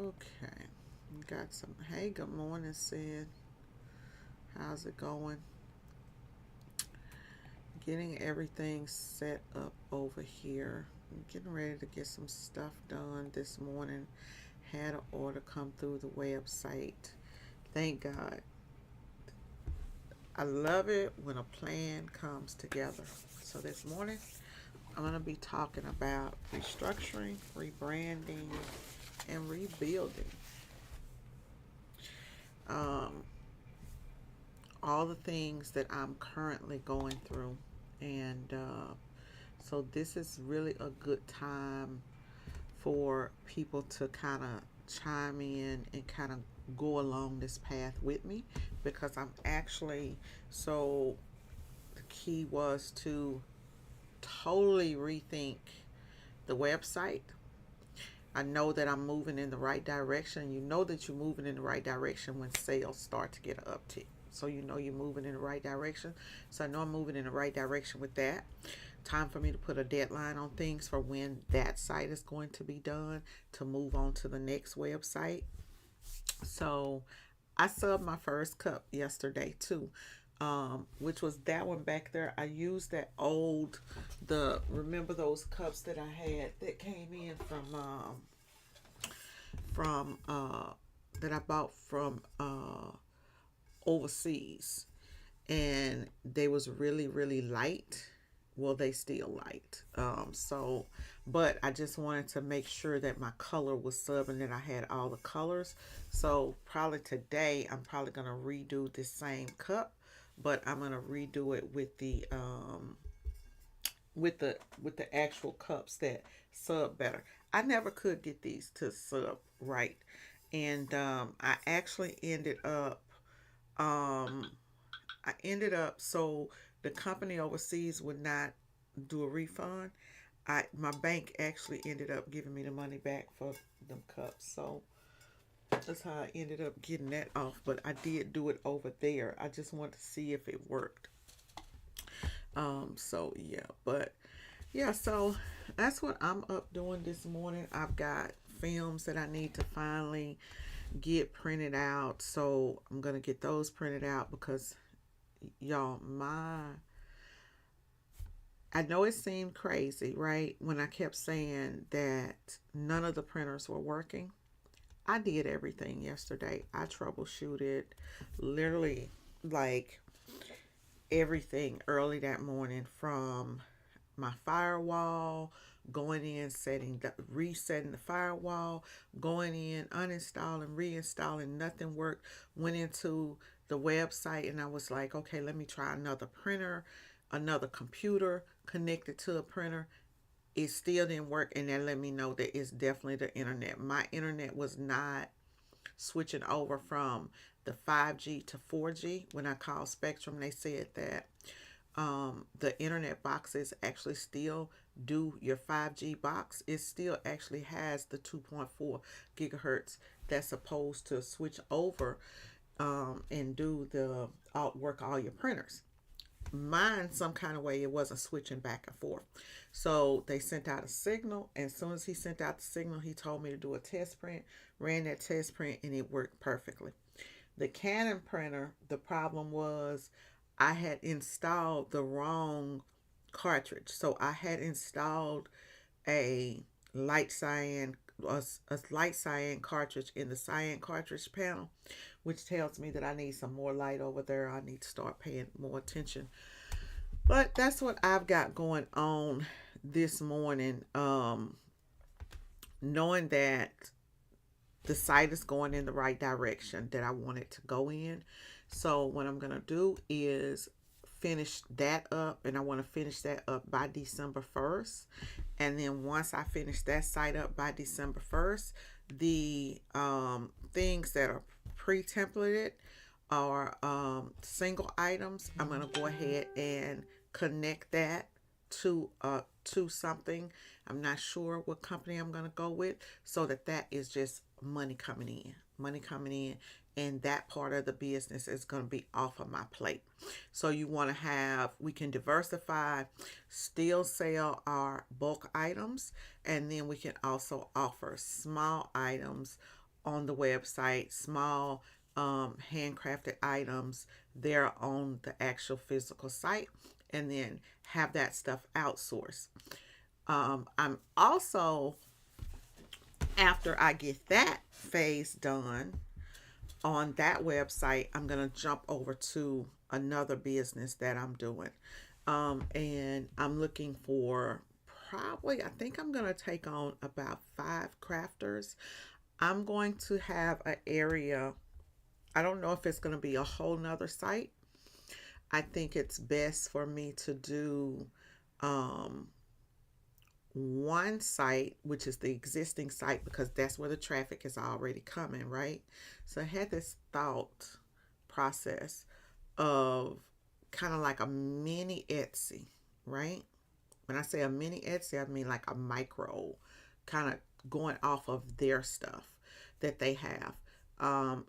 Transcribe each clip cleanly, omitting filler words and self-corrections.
Okay. Got some. Hey, good morning, Sid. How's it going? Getting everything set up over here. I'm getting ready to get some stuff done this morning. Had an order come through the website. Thank God. I love it when a plan comes together. So this morning, I'm going to be talking about restructuring, rebranding, and rebuilding. Um, all the things that I'm currently going through. And so this is really a good time for people to kind of chime in and kind of go along this path with me because I'm actually, so the key was to totally rethink the website. I know that I'm moving in the right direction. You know that you're moving in the right direction when sales start to get an uptick. So you know you're moving in the right direction. So I know I'm moving in the right direction with that. Time for me to put a deadline on things for when that site is going to be done to move on to the next website. So I subbed my first cup yesterday too, which was that one back there. I used that old, the remember those cups that I had that came in from that I bought from overseas, and they was really light. Well, they still light. But I just wanted to make sure that my color was sub and that I had all the colors. So probably today I'm probably gonna redo this same cup, but I'm gonna redo it with the actual cups that sub better. I never could get these to sub right, and I actually um ended up so the company overseas would not do a refund. My bank actually ended up giving me the money back for them cups. So that's how I ended up getting that off. But I did do it over there. I just wanted to see if it worked. So yeah, but yeah, so that's what I'm up doing this morning. I've got films that I need to finally get printed out. So I'm gonna get those printed out because y'all, my I know it seemed crazy, right? When I kept saying that none of the printers were working. I did everything yesterday. I troubleshooted literally like everything early that morning, from my firewall, going in, resetting the firewall, going in, uninstalling, reinstalling, nothing worked. Went into the website and I was like, okay, let me try another printer, another computer connected to a printer. It still didn't work, and that let me know that it's definitely the internet. My internet was not switching over from the 5G to 4G. When I called Spectrum, they said that the internet boxes actually still do your 5G box. It still actually has the 2.4 gigahertz that's supposed to switch over and do the work all your printers. Mine, some kind of way, it wasn't switching back and forth. So they sent out a signal, and as soon as he sent out the signal, he told me to do a test print. Ran that test print, and it worked perfectly. The Canon printer, the problem was I had installed the wrong cartridge. So I had installed a light cyan a light cyan cartridge in the cyan cartridge panel, which tells me that I need some more light over there. I need to start paying more attention. But that's what I've got going on this morning. Knowing that the site is going in the right direction that I want it to go in. So what I'm gonna do is finish that up, and I want to finish that up by December 1st. And then once I finish that site up by December 1st, the things that are pre-templated are single items. I'm gonna go ahead and connect that to something. I'm not sure what company I'm gonna go with, so that is just money coming in, and that part of the business is going to be off of my plate. So you want to have, we can diversify, still sell our bulk items, and then we can also offer small items on the website, small handcrafted items there on the actual physical site, and then have that stuff outsourced. I'm also, after I get that phase done on that website, I'm going to jump over to another business that I'm doing. And I'm looking for, probably, I think I'm going to take on about 5 crafters. I'm going to have an area. I don't know if it's going to be a whole nother site. I think it's best for me to do um, one site, which is the existing site, because that's where the traffic is already coming, right? So I had this thought process of kind of like a mini Etsy, right? When I say a mini Etsy, I mean like a micro, kind of going off of their stuff that they have.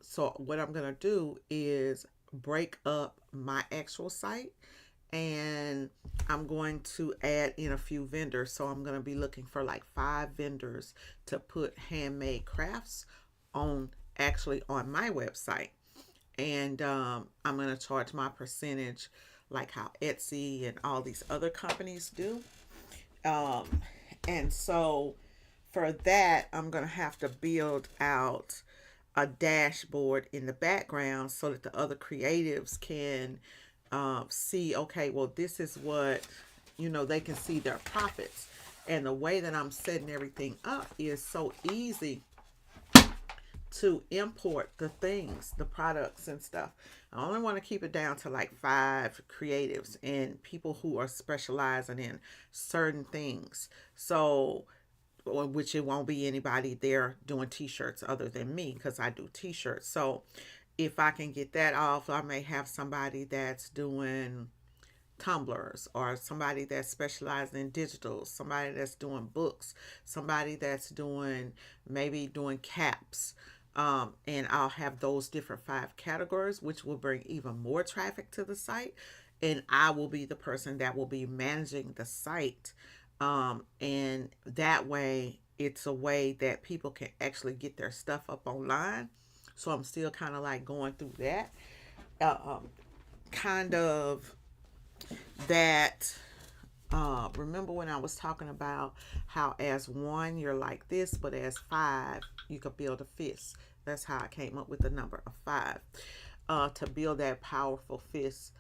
So what I'm gonna do is break up my actual site, and I'm going to add in a few vendors. So I'm going to be looking for like 5 vendors to put handmade crafts on, actually on my website. And I'm going to charge my percentage like how Etsy and all these other companies do. Um, and so for that, I'm going to have to build out a dashboard in the background so that the other creatives can see, okay, well, this is what, they can see their profits. And the way that I'm setting everything up is so easy to import the things, the products and stuff. I only want to keep it down to like 5 creatives and people who are specializing in certain things. So, which it won't be anybody there doing t-shirts other than me, because I do t-shirts. So if I can get that off, I may have somebody that's doing tumblers, or somebody that's specialized in digital, somebody that's doing books, somebody that's doing, maybe doing caps. And I'll have those different 5 categories, which will bring even more traffic to the site. And I will be the person that will be managing the site. And that way, it's a way that people can actually get their stuff up online. So I'm still kind of like going through that. Kind of that. Remember when I was talking about how as one you're like this, but as 5 you could build a fist. That's how I came up with the number of 5. To build that powerful fist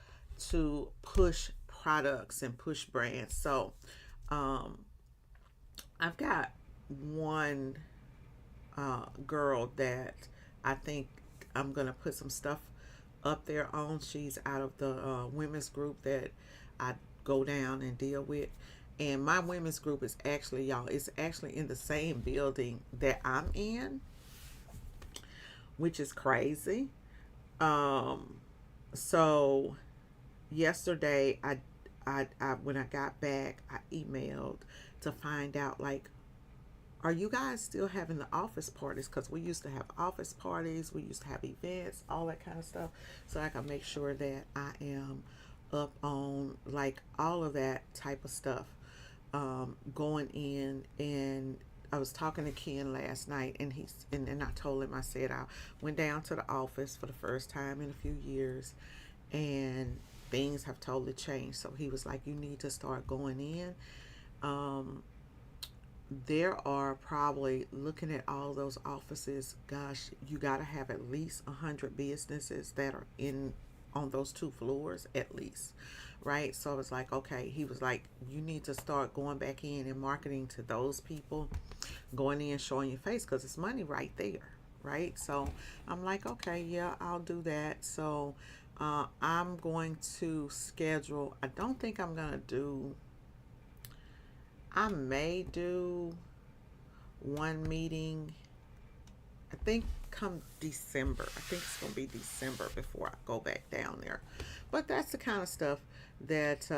to push products and push brands. So um, I've got one girl that I think I'm gonna put some stuff up there on. She's out of the women's group that I go down and deal with. And my women's group is actually, y'all, it's actually in the same building that I'm in, which is crazy. Um, so yesterday, I when I got back, I emailed to find out, like, are you guys still having the office parties? Because we used to have office parties, we used to have events, all that kind of stuff. So I can make sure that I am up on like all of that type of stuff, going in. And I was talking to Ken last night, and and I told him, I said I went down to the office for the first time in a few years, and things have totally changed. So he was like, you need to start going in. Um, there are probably, looking at all those offices, gosh, you got to have at least 100 businesses that are in on those 2 floors at least, right? So I was like, okay. He was like, you need to start going back in and marketing to those people, going in, showing your face, because it's money right there, right? So I'm like, okay, yeah, I'll do that. So I'm going to schedule, I don't think I'm going to do, I may do one meeting, I think come December. I think it's going to be December before I go back down there. But that's the kind of stuff that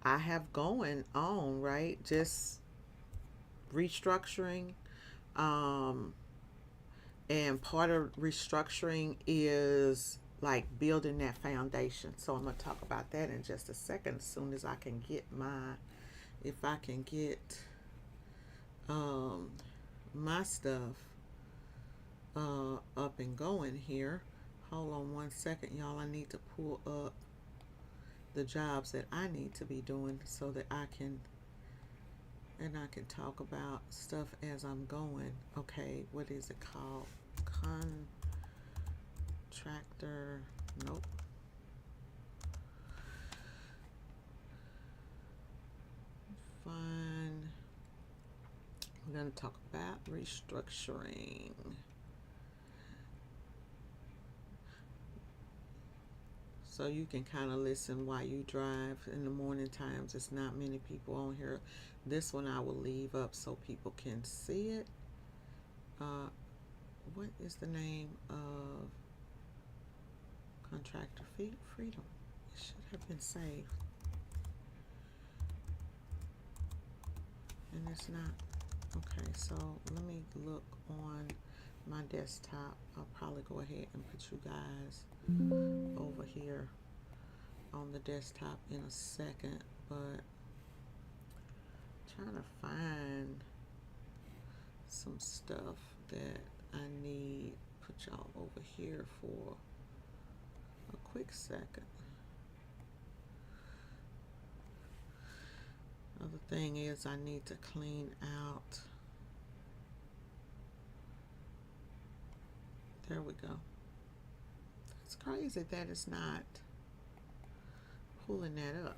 I have going on, right? Just restructuring. Um, and part of restructuring is like building that foundation. So I'm going to talk about that in just a second, as soon as I can get if I can get um, my stuff. up and going here. Hold on one second, y'all. I need to pull up the jobs that I need to be doing so that I can talk about stuff as I'm going. Okay, what is it called? Contractor. Nope. Fine. We're going to talk about restructuring. So you can kind of listen while you drive in the morning times. It's not many people on here. This one I will leave up so people can see it. What is the name of Contractor Freedom? It should have been saved. And it's not. Okay, so let me look on my desktop. I'll probably go ahead and put you guys over here on the desktop in a second, but trying to find some stuff that I need. Put y'all over here for a quick second. Other thing is I need to clean out. There we go. It's crazy that it's not pulling that up.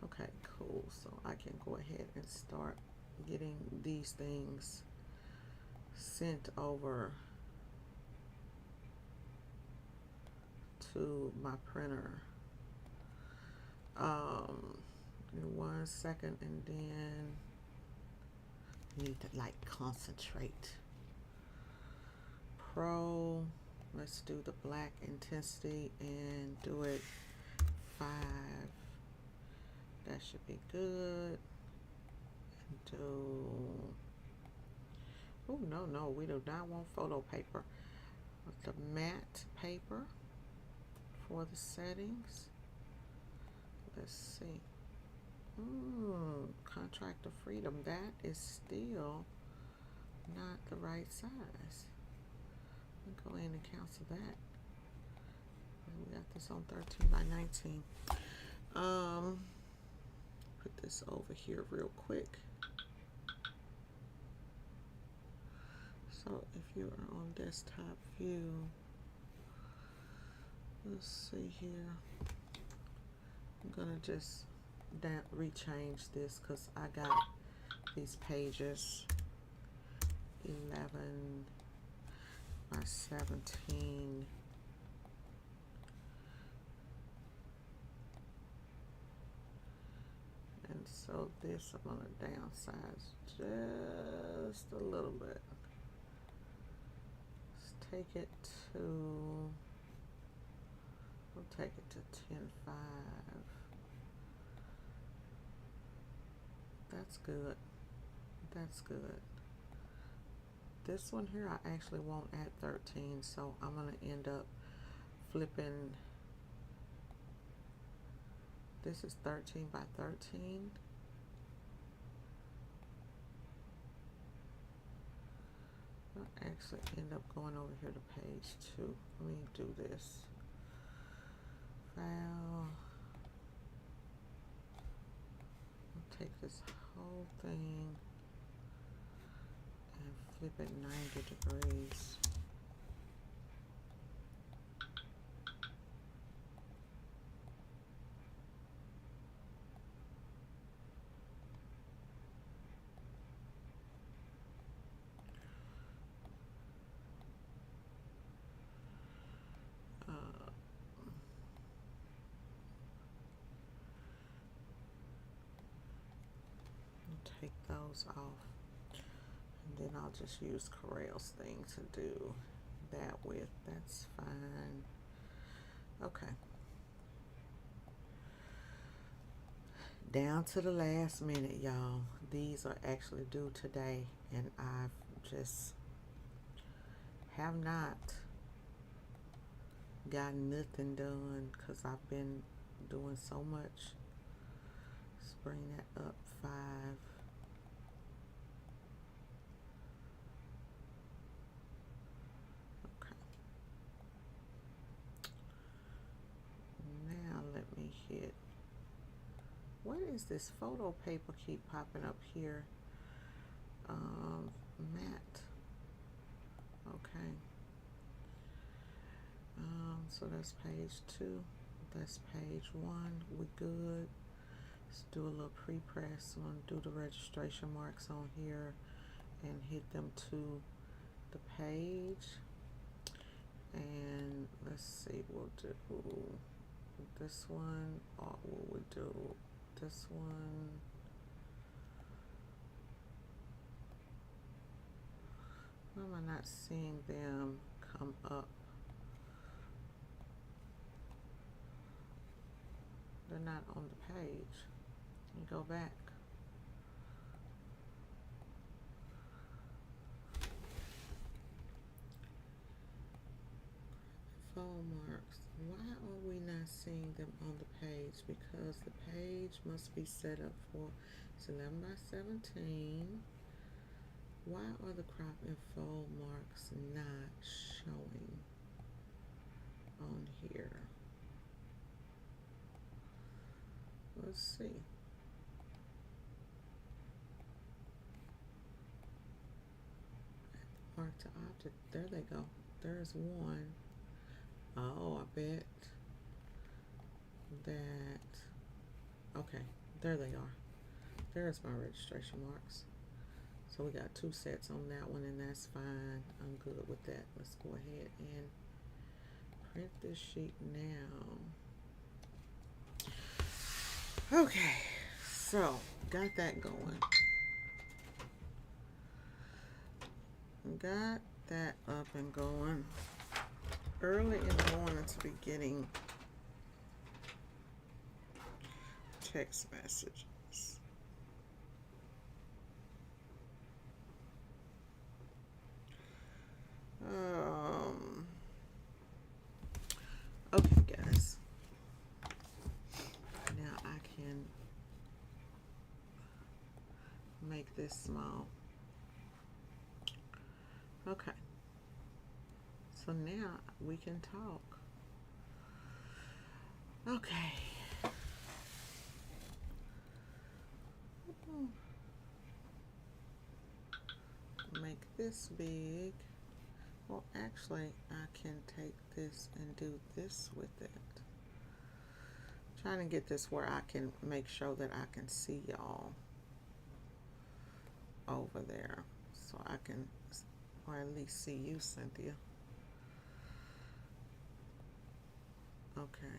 Okay, cool. So I can go ahead and start getting these things sent over to my printer. Give me 1 second, and then need to like concentrate. Pro, let's do the black intensity and do it 5. That should be good. And do, oh no, we do not want photo paper. The matte paper for the settings. Let's see. Contractor Freedom, that is still not the right size. Go in and cancel that. We got this on 13 by 19. Put this over here real quick. So if you are on desktop view, let's see here. I'm gonna just rechange this because I got these pages 11 by 17. And so this I'm gonna downsize just a little bit. Let's take it to, we'll take it to 10.5. That's good. That's good. This one here I actually want at 13, so I'm gonna end up flipping. This is 13 by 13. I'll actually end up going over here to page 2. Let me do this. File. I'll take this whole thing and flip it 90 degrees. Take those off, and then I'll just use Corel's thing to do that with. That's fine. Okay. Down to the last minute, y'all. These are actually due today, and I've just have not gotten nothing done because I've been doing so much. Let's bring that up 5. What is this photo paper keep popping up here? Matte. Okay. So that's page 2. That's page 1. We good. Let's do a little pre-press. I'm going to do the registration marks on here and hit them to the page. And let's see, we'll do this one, or will we do this one? Why am I not seeing them come up? They're not on the page. You go back. Fold marks. Why are we not seeing them on the page? Because the page must be set up for, it's 11 by 17. Why are the crop and fold marks not showing on here? Let's see. Mark to object. There they go. There's one. Oh, I bet that. Okay, there they are. There's my registration marks. So we got 2 sets on that one, and that's fine. I'm good with that. Let's go ahead and print this sheet now. Okay, so got that going. Got that up and going. Early in the morning to be getting text messages. Okay, guys. Now I can make this small. Okay. So now we can talk. Okay. Make this big. Well, actually, I can take this and do this with it. Trying to get this where I can make sure that I can see y'all over there. So I can, or at least see you, Cynthia. Okay.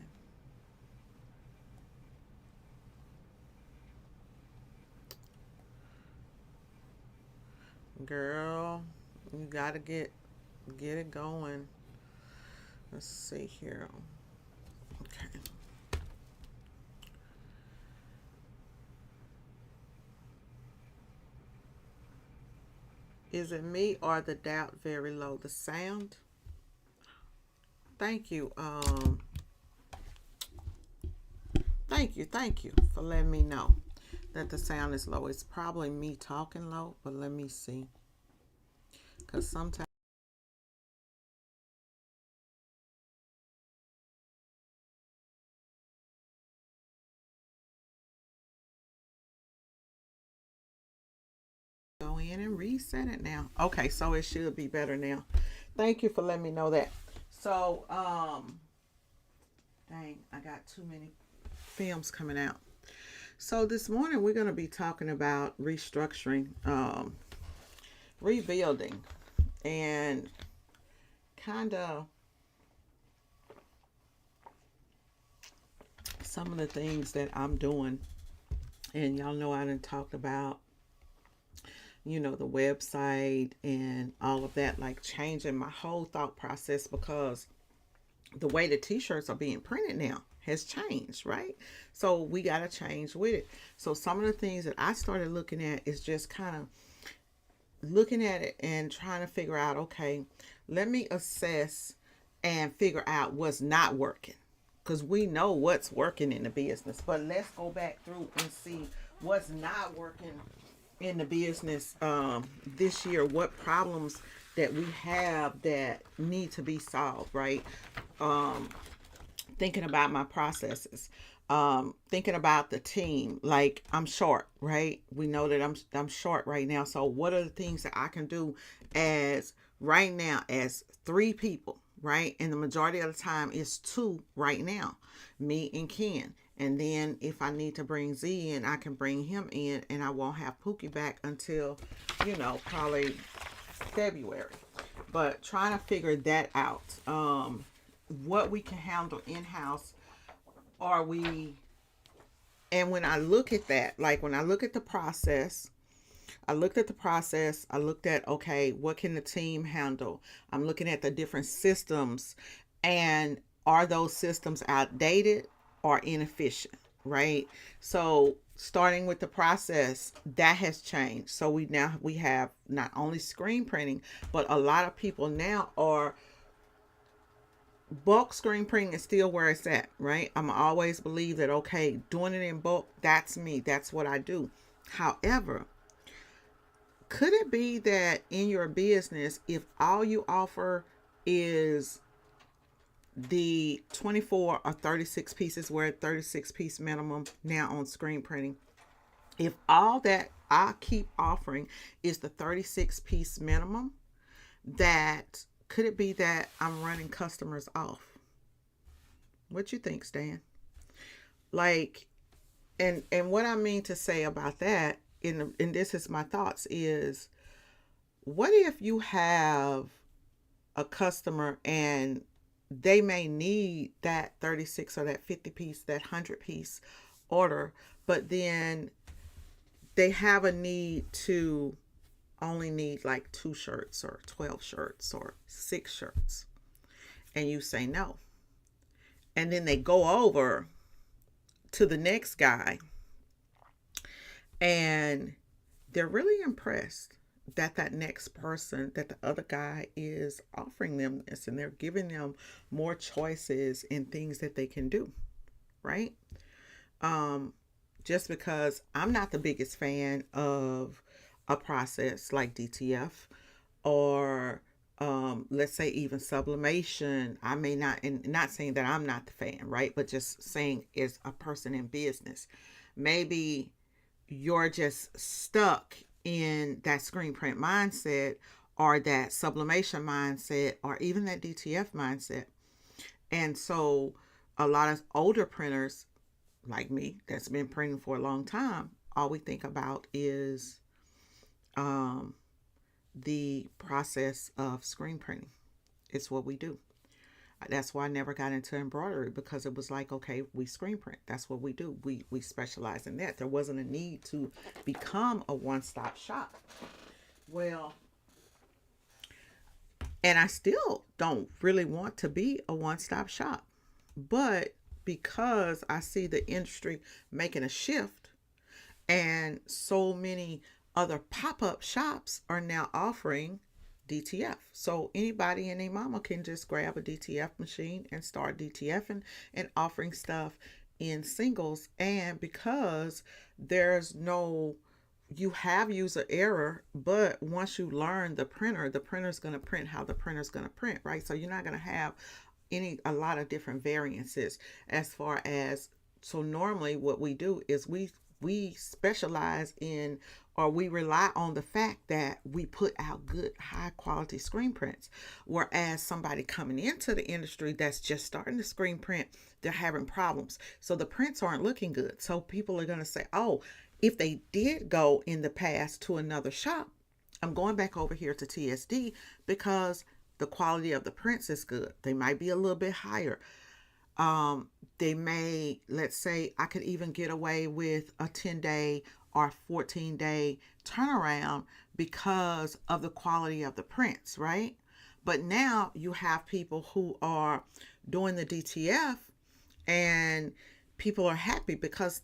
Girl, you gotta get it going. Let's see here. Okay. Is it me or the doubt very low? The sound? Thank you. Thank you for letting me know that the sound is low. It's probably me talking low, but let me see. Because sometimes go in and reset it now. Okay, so it should be better now. Thank you for letting me know that. So, dang, I got too many films coming out. So this morning we're going to be talking about restructuring, rebuilding, and kind of some of the things that I'm doing. And y'all know I done talked about, you know, the website and all of that, like changing my whole thought process because the way the t-shirts are being printed now has changed, right? So we got to change with it. So some of the things that I started looking at is just kind of looking at it and trying to figure out, okay, let me assess and figure out what's not working, because we know what's working in the business, but let's go back through and see what's not working in the business this year. What problems that we have that need to be solved, right? Thinking about my processes. Thinking about the team, like I'm short, right? We know that I'm short right now. So what are the things that I can do as right now as three people, right? And the majority of the time it's two right now, me and Ken. And then if I need to bring Z in, I can bring him in, and I won't have Pookie back until, probably February. But trying to figure that out. What we can handle in house, are we? And when I look at that, like when I look at the process, I looked at, okay, what can the team handle? I'm looking at the different systems, and are those systems outdated or inefficient, right? So starting with the process, that has changed. So we have not only screen printing, but a lot of people now are bulk screen printing is still where it's at, right? I'm always believe that, okay, doing it in bulk, that's me, that's what I do. However, could it be that in your business, if all you offer is the 24 or 36 pieces, we're at 36 piece minimum now on screen printing, if all that I keep offering is the 36 piece minimum, that could it be that I'm running customers off? What you think, Stan? Like, and what I mean to say about that, and this is my thoughts, is what if you have a customer and they may need that 36 or that 50 piece, that 100 piece order, but then they have a need to only need like 2 shirts or 12 shirts or 6 shirts, and you say no. And then they go over to the next guy and they're really impressed that next person, that the other guy is offering them this, and they're giving them more choices and things that they can do, right? um just because I'm not the biggest fan of a process like DTF, or let's say even sublimation. I may not, and not saying that I'm not the fan, right? But just saying, as a person in business, maybe you're just stuck in that screen print mindset, or that sublimation mindset, or even that DTF mindset. And so a lot of older printers like me that's been printing for a long time, all we think about is um, the process of screen printing. It's what we do. That's why I never got into embroidery, because it was like, okay, we screen print. That's what we do. We specialize in that. There wasn't a need to become a one-stop shop. Well, and I still don't really want to be a one-stop shop. But because I see the industry making a shift, and so many other pop-up shops are now offering DTF. So anybody and their mama can just grab a DTF machine and start DTFing and offering stuff in singles. And because there's no, you have user error, but once you learn the printer's going to print how the printer's going to print, right? So you're not going to have a lot of different variances as far as. So normally what we do is we specialize in, or we rely on the fact that we put out good high quality screen prints, whereas somebody coming into the industry that's just starting to screen print, they're having problems, so the prints aren't looking good. So people are going to say, oh, if they did go in the past to another shop, I'm going back over here to TSD because the quality of the prints is good. They might be a little bit higher. They may, let's say, I could even get away with a 10-day or 14-day turnaround because of the quality of the prints, right? But now you have people who are doing the DTF, and people are happy because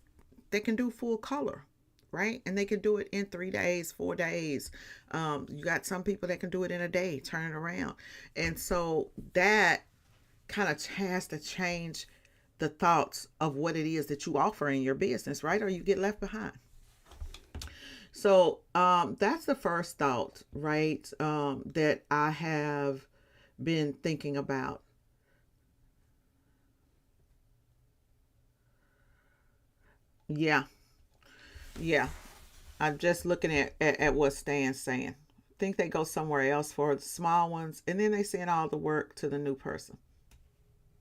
they can do full color, right? And they can do it in 3 days, 4 days. You got some people that can do it in a day, turn it around. And so that kind of has to change the thoughts of what it is that you offer in your business, right? Or you get left behind. So that's the first thought, right? That I have been thinking about. Yeah. Yeah. I'm just looking at what Stan's saying. Think they go somewhere else for the small ones, and then they send all the work to the new person.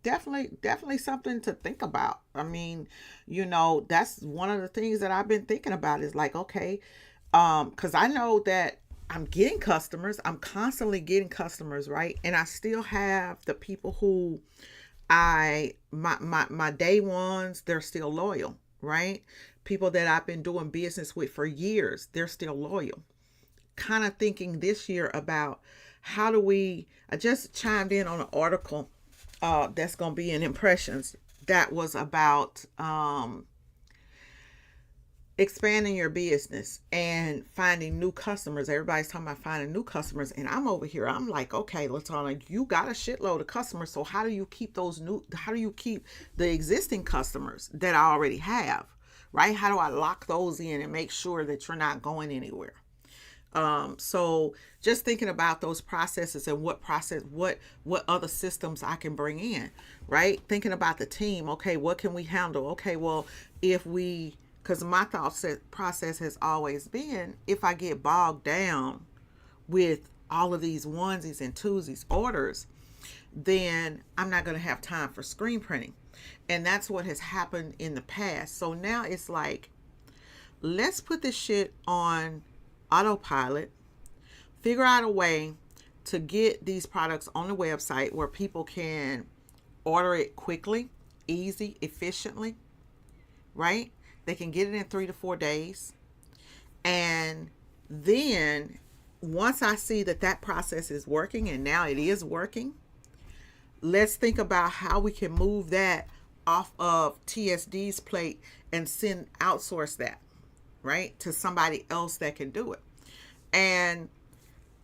Definitely something to think about. I mean, that's one of the things that I've been thinking about is like, okay, because I know that I'm getting customers. I'm constantly getting customers, right? And I still have the people who my day ones, they're still loyal, right? People that I've been doing business with for years, they're still loyal. Kind of thinking this year about how do we, I just chimed in on an article that's going to be in Impressions that was about expanding your business and finding new customers. Everybody's talking about finding new customers, and I'm over here. I'm like, okay, Latana, you got a shitload of customers. So how do you keep those new? How do you keep the existing customers that I already have? Right? How do I lock those in and make sure that you're not going anywhere? So just thinking about those processes and what other systems I can bring in, right? Thinking about the team. Okay, what can we handle? Okay, well, if we, because my process has always been, if I get bogged down with all of these onesies and twosies orders, then I'm not going to have time for screen printing. And that's what has happened in the past. So now it's like, let's put this shit on autopilot, figure out a way to get these products on the website where people can order it quickly, easy, efficiently, right? They can get it in 3 to 4 days. And then once I see that that process is working, and now it is working, let's think about how we can move that off of TSD's plate and outsource that, right, to somebody else that can do it. And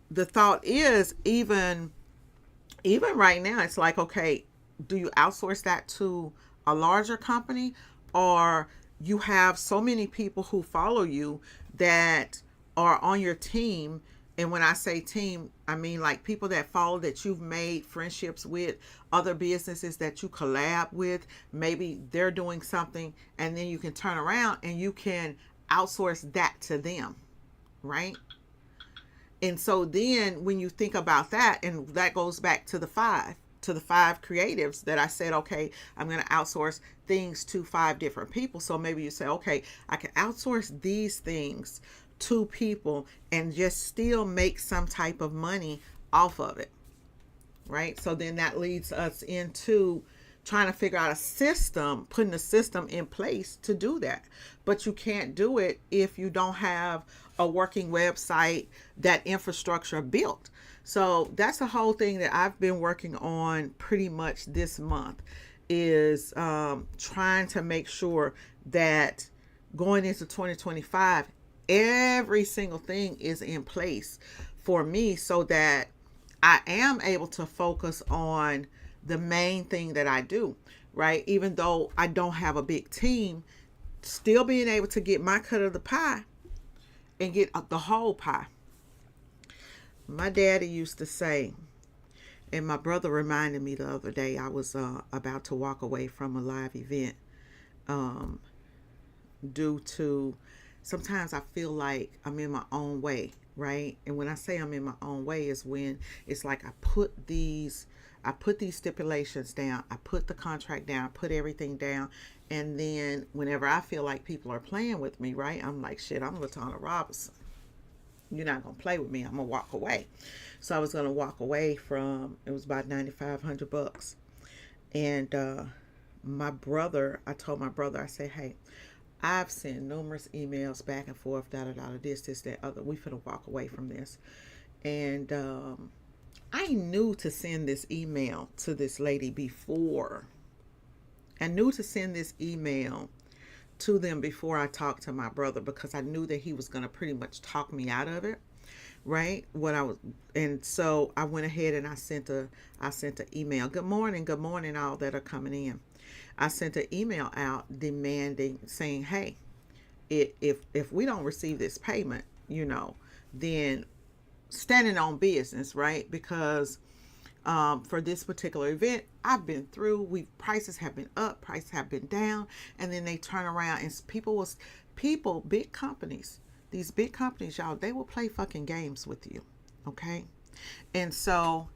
the thought is, even right now, it's like, okay, do you outsource that to a larger company, or you have so many people who follow you that are on your team? And when I say team, I mean like people that follow, that you've made friendships with, other businesses that you collab with. Maybe they're doing something, and then you can turn around and you can outsource that to them, right? And so then when you think about that, and that goes back to the five creatives that I said, okay, I'm going to outsource things to 5 different people. So maybe you say, okay, I can outsource these things to people and just still make some type of money off of it, right? So then that leads us into trying to figure out a system, putting a system in place to do that. But you can't do it if you don't have a working website, that infrastructure built. So that's the whole thing that I've been working on pretty much this month, is trying to make sure that going into 2025, every single thing is in place for me, so that I am able to focus on the main thing that I do, right? Even though I don't have a big team, still being able to get my cut of the pie and get the whole pie. My daddy used to say, and my brother reminded me the other day, I was about to walk away from a live event, um, due to, sometimes I feel like I'm in my own way, right? And when I say I'm in my own way is when it's like I put these stipulations down, I put the contract down, I put everything down, and then whenever I feel like people are playing with me, right, I'm like, shit, I'm Latana Robinson. You're not gonna play with me. I'm gonna walk away. So I was gonna walk away from. It was about $9,500, and I told my brother, I said, hey, I've sent numerous emails back and forth, da da da, this, that, other. We finna walk away from this, and I knew to send this email to this lady before. I knew to send this email to them before I talked to my brother, because I knew that he was going to pretty much talk me out of it, right? What I was, and so I went ahead and I sent an email. Good morning, all that are coming in. I sent an email out demanding, saying, hey, if we don't receive this payment, then standing on business, right? Because for this particular event. I've been through, prices have been up, prices have been down, and then they turn around and big companies, these big companies, y'all, they will play fucking games with you. Okay. And so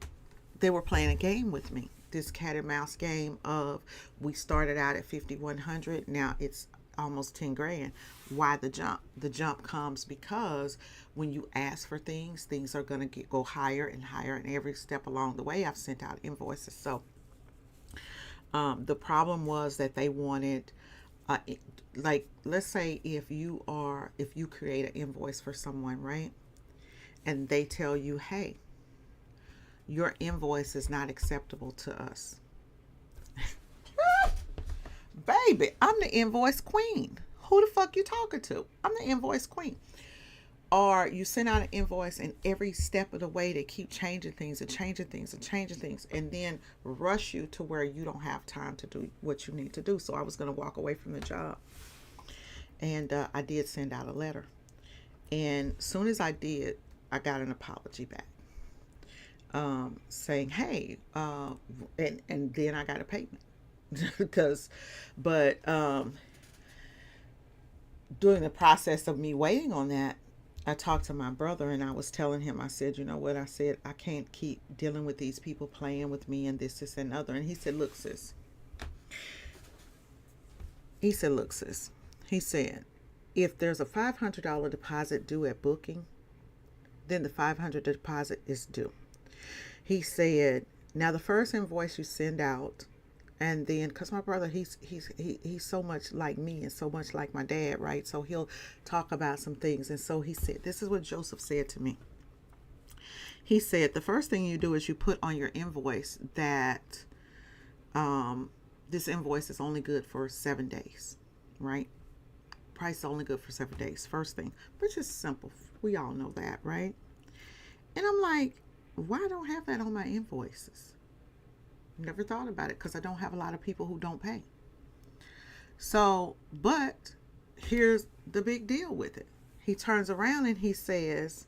they were playing a game with me, this cat and mouse game of, we started out at 5,100, now it's almost 10 grand. Why the jump? The jump comes because when you ask for things are going to go higher and higher, and every step along the way I've sent out invoices. So the problem was that they wanted, uh, like, let's say if you create an invoice for someone, right, and they tell you, hey, your invoice is not acceptable to us. Baby, I'm the invoice queen. Who the fuck you talking to? I'm the invoice queen. Or you send out an invoice, and every step of the way they keep changing things and changing things and changing things, and then rush you to where you don't have time to do what you need to do. So I was going to walk away from the job, and I did send out a letter. And as soon as I did, I got an apology back, saying, hey, and then I got a payment. because but During the process of me waiting on that, I talked to my brother, and I was telling him, I said, you know what, I said, I can't keep dealing with these people playing with me and this and other. And he said, look, sis. He said, if there's a $500 deposit due at booking, then the $500 deposit is due. He said, now the first invoice you send out, and then, because my brother, he's so much like me and so much like my dad, right? So he'll talk about some things. And so he said, this is what Joseph said to me. He said, the first thing you do is you put on your invoice that this invoice is only good for 7 days, right? Price is only good for 7 days. First thing, which is simple. We all know that, right? And I'm like, why I don't have that on my invoices? Never thought about it, because I don't have a lot of people who don't pay. So, but here's the big deal with it. He turns around and he says,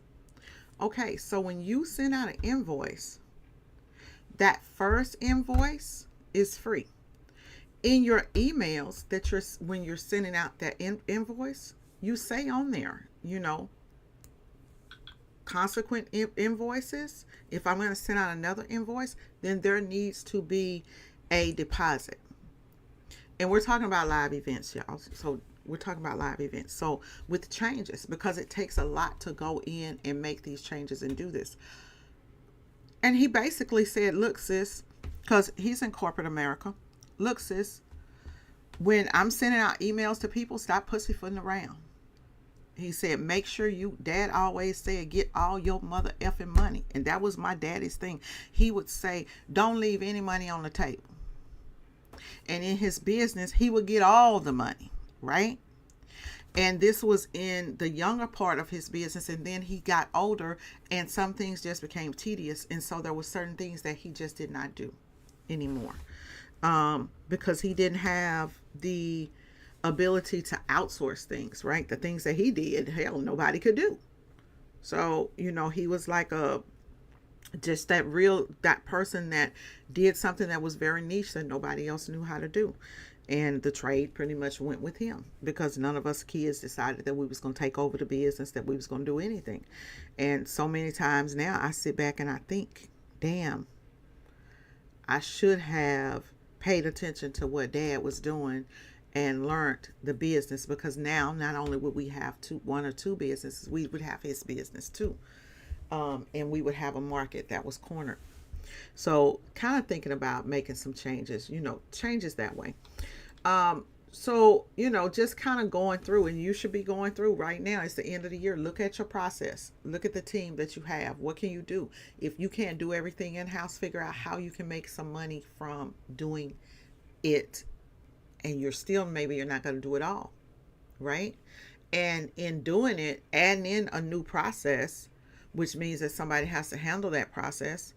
okay, so when you send out an invoice, that first invoice is free. In your emails when you're sending out that invoice, you say on there, consequent invoices. If I'm going to send out another invoice, then there needs to be a deposit. And we're talking about live events, y'all. So we're talking about live events. So with changes, because it takes a lot to go in and make these changes and do this. And he basically said, look, sis, because he's in corporate America. Look, sis, when I'm sending out emails to people, stop pussyfooting around. He said, make sure dad always said, get all your mother effing money. And that was my daddy's thing. He would say, don't leave any money on the table. And in his business, he would get all the money, right? And this was in the younger part of his business. And then he got older, and some things just became tedious. And so there were certain things that he just did not do anymore, because he didn't have the ability to outsource things, right? The things that he did, hell, nobody could do. So, he was like that person that did something that was very niche that nobody else knew how to do. And the trade pretty much went with him, because none of us kids decided that we was going to take over the business, that we was going to do anything. And so many times now I sit back and I think, damn, I should have paid attention to what dad was doing and learned the business, because now not only would we have one or two businesses, we would have his business too, and we would have a market that was cornered. So kind of thinking about making some changes, changes that way. So just kind of going through, and you should be going through right now. It's the end of the year. Look at your process. Look at the team that you have. What can you do? If you can't do everything in-house, figure out how you can make some money from doing it. And maybe you're not going to do it all, right? And in doing it, adding in a new process, which means that somebody has to handle that process.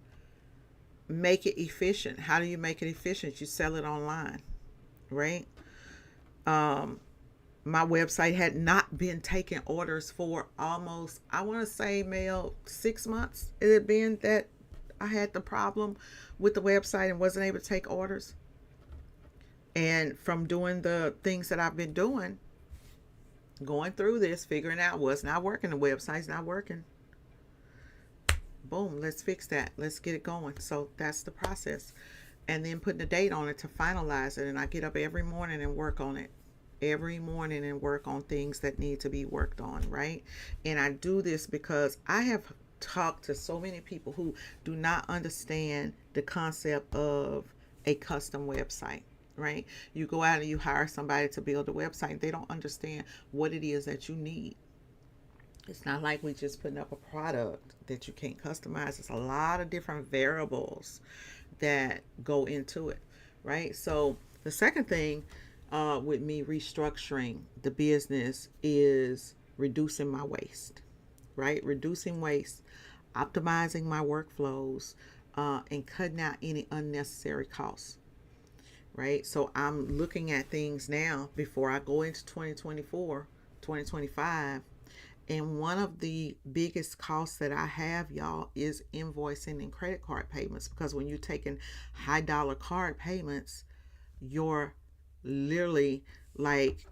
Make it efficient. How do you make it efficient? You sell it online, right? My website had not been taking orders for almost, I want to say, Mel, 6 months. It had been that I had the problem with the website and wasn't able to take orders. And from doing the things that I've been doing, going through this, figuring out what's not working, the website's not working. Boom, let's fix that. Let's get it going. So that's the process. And then putting a date on it to finalize it. And I get up every morning and work on it. Every morning and work on things that need to be worked on, right? And I do this because I have talked to so many people who do not understand the concept of a custom website, right? You go out and you hire somebody to build a website, they don't understand what it is that you need. It's not like we just putting up a product that you can't customize. It's a lot of different variables that go into it, right? So the second thing with me restructuring the business is reducing my waste, right? Reducing waste, optimizing my workflows, and cutting out any unnecessary costs, right? So I'm looking at things now before I go into 2024, 2025. And one of the biggest costs that I have, y'all, is invoicing and credit card payments. Because when you're taking high dollar card payments, you're literally like,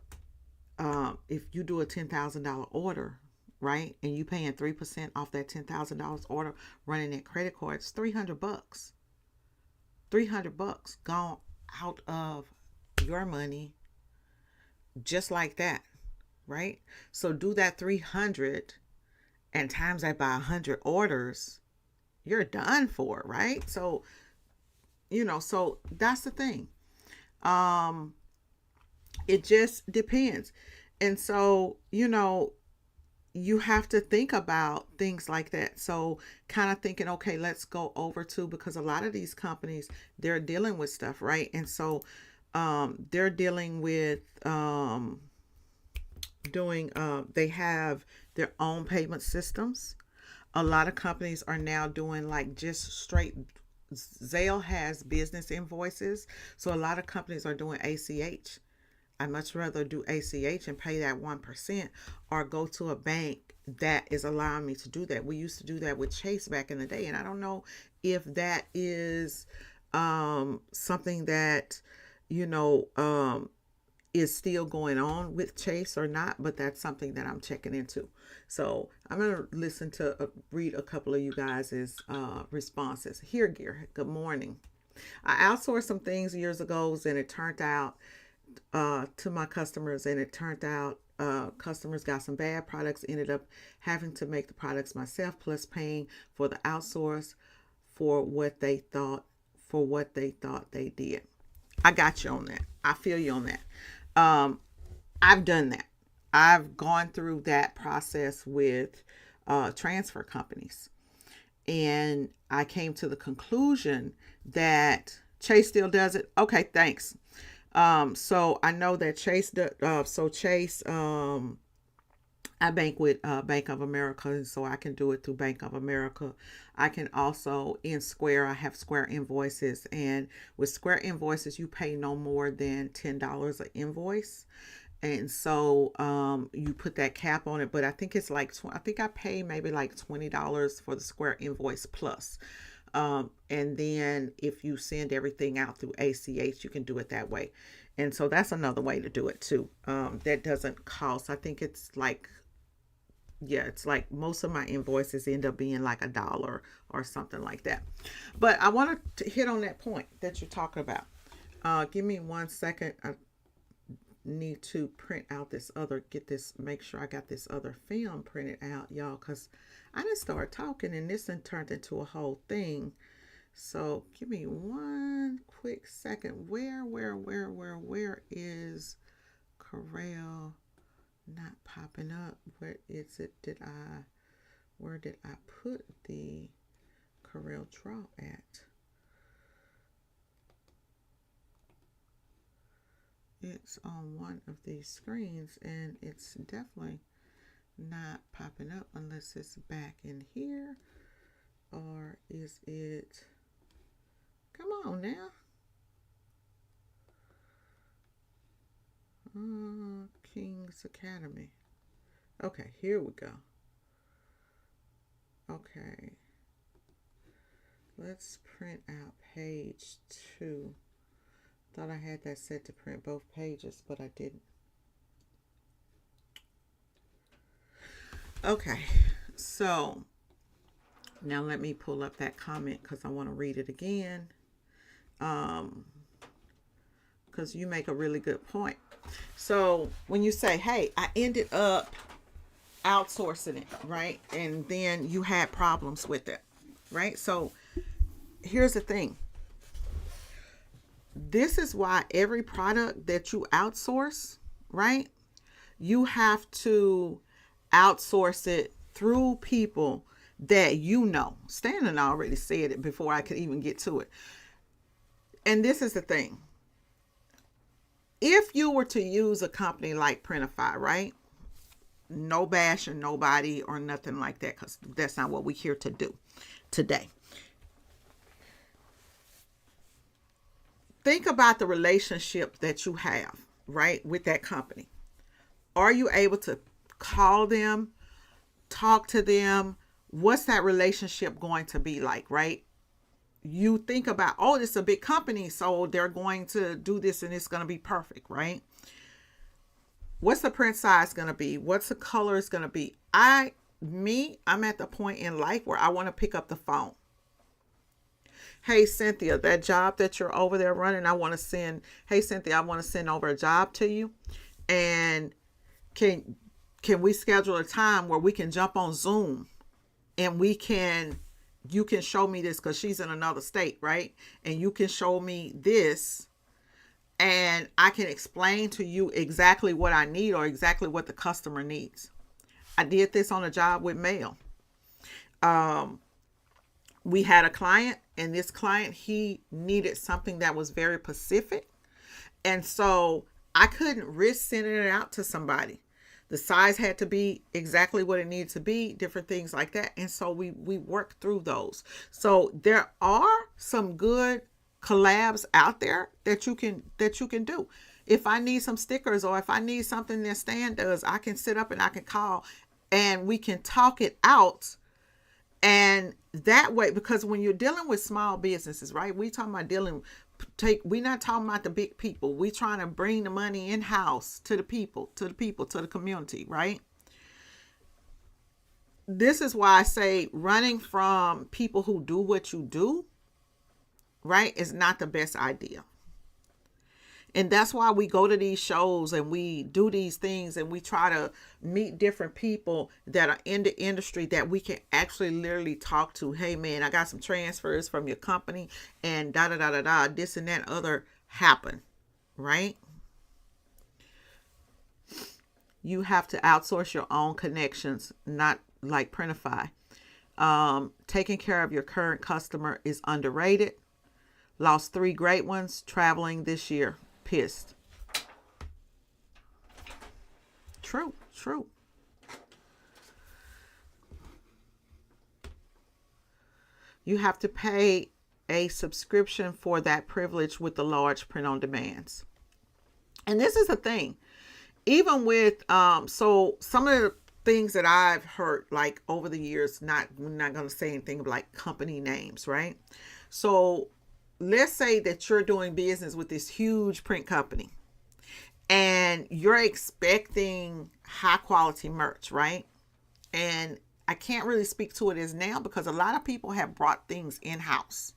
if you do a $10,000 order, right, and you paying 3% off that $10,000 order running that credit card, it's $300. $300 gone out of your money just like that, right? So do that 300 and times that by 100 orders, you're done for, right? So, so that's the thing. Um, it just depends. And so, you have to think about things like that. So, kind of thinking, okay, let's go over to, because a lot of these companies, they're dealing with stuff, right? And so, they're dealing with they have their own payment systems. A lot of companies are now doing like just straight. Zelle has business invoices, so a lot of companies are doing ACH. I much rather do ACH and pay that 1% or go to a bank that is allowing me to do that. We used to do that with Chase back in the day, and I don't know if that is something that you know um, is still going on with Chase or not, but that's something that I'm checking into. So I'm going to listen to read a couple of you guys' responses. Here, Gear, good morning. I outsourced some things years ago and it turned out to my customers, and it turned out customers got some bad products, ended up having to make the products myself, plus paying for the outsource for what they thought they did. I got you on that. I feel you on that. Um, I've done that. I've gone through that process with transfer companies. And I came to the conclusion that Chase still does it. Okay, thanks. So I know that Chase, I bank with Bank of America, and so I can do it through Bank of America. I can also, in Square, I have Square invoices, and with Square invoices, you pay no more than $10 an invoice. And so you put that cap on it, but I think it's like I think I pay maybe like $20 for the Square invoice plus. And then if you send everything out through ACH, you can do it that way. And so that's another way to do it too. That doesn't cost. I think it's like, yeah, it's like most of my invoices end up being like $1 or something like that. But I want to hit on that point that you're talking about. Give me 1 second. I need to print out make sure I got this other film printed out, y'all, because I didn't start talking and this then turned into a whole thing. So give me 1 quick second. Where is Corel not popping up? Where is it? Where did I put the Corel Draw at? It's on one of these screens and it's definitely not popping up unless it's back in here. Or is it? Come on now. King's Academy. Okay, here we go. Okay. Let's print out page 2. Thought I had that set to print both pages, but I didn't. Okay, so now let me pull up that comment because I want to read it again. Because you make a really good point. So when you say, hey, I ended up outsourcing it, right? And then you had problems with it, right? So here's the thing. This is why every product that you outsource, right? You have to outsource it through people that you know. Stanton already said it before I could even get to it. And this is the thing. If you were to use a company like Printify, right? No bashing nobody or nothing like that, because that's not what we're here to do today. Think about the relationship that you have, right, with that company. Are you able to call them, talk to them? What's that relationship going to be like, right? You think about, oh, it's a big company, so they're going to do this and it's going to be perfect, right? What's the print size going to be? What's the color is going to be? I'm at the point in life where I want to pick up the phone. Hey, Cynthia, that job that you're over there running, I want to send over a job to you. And can we schedule a time where we can jump on Zoom and you can show me this, because she's in another state, right? And you can show me this and I can explain to you exactly what I need or exactly what the customer needs. I did this on a job with mail. We had a client, and this client, he needed something that was very specific. And so I couldn't risk sending it out to somebody. The size had to be exactly what it needed to be, different things like that. And so we worked through those. So there are some good collabs out there that you can do. If I need some stickers or if I need something that Stan does, I can sit up and I can call and we can talk it out. And that way, because when you're dealing with small businesses, right? We're not talking about the big people. We're trying to bring the money in-house to the people, to the community, right? This is why I say running from people who do what you do, right, is not the best idea. And that's why we go to these shows and we do these things and we try to meet different people that are in the industry that we can actually literally talk to. Hey, man, I got some transfers from your company and this and that other happen, right? You have to outsource your own connections, not like Printify. Taking care of your current customer is underrated. Lost 3 great ones traveling this year. Pissed. True. You have to pay a subscription for that privilege with the large print on demands. And this is the thing. Even with so some of the things that I've heard like over the years, we're not going to say anything like company names, right? So let's say that you're doing business with this huge print company and you're expecting high quality merch, right? And I can't really speak to it as now because a lot of people have brought things in-house,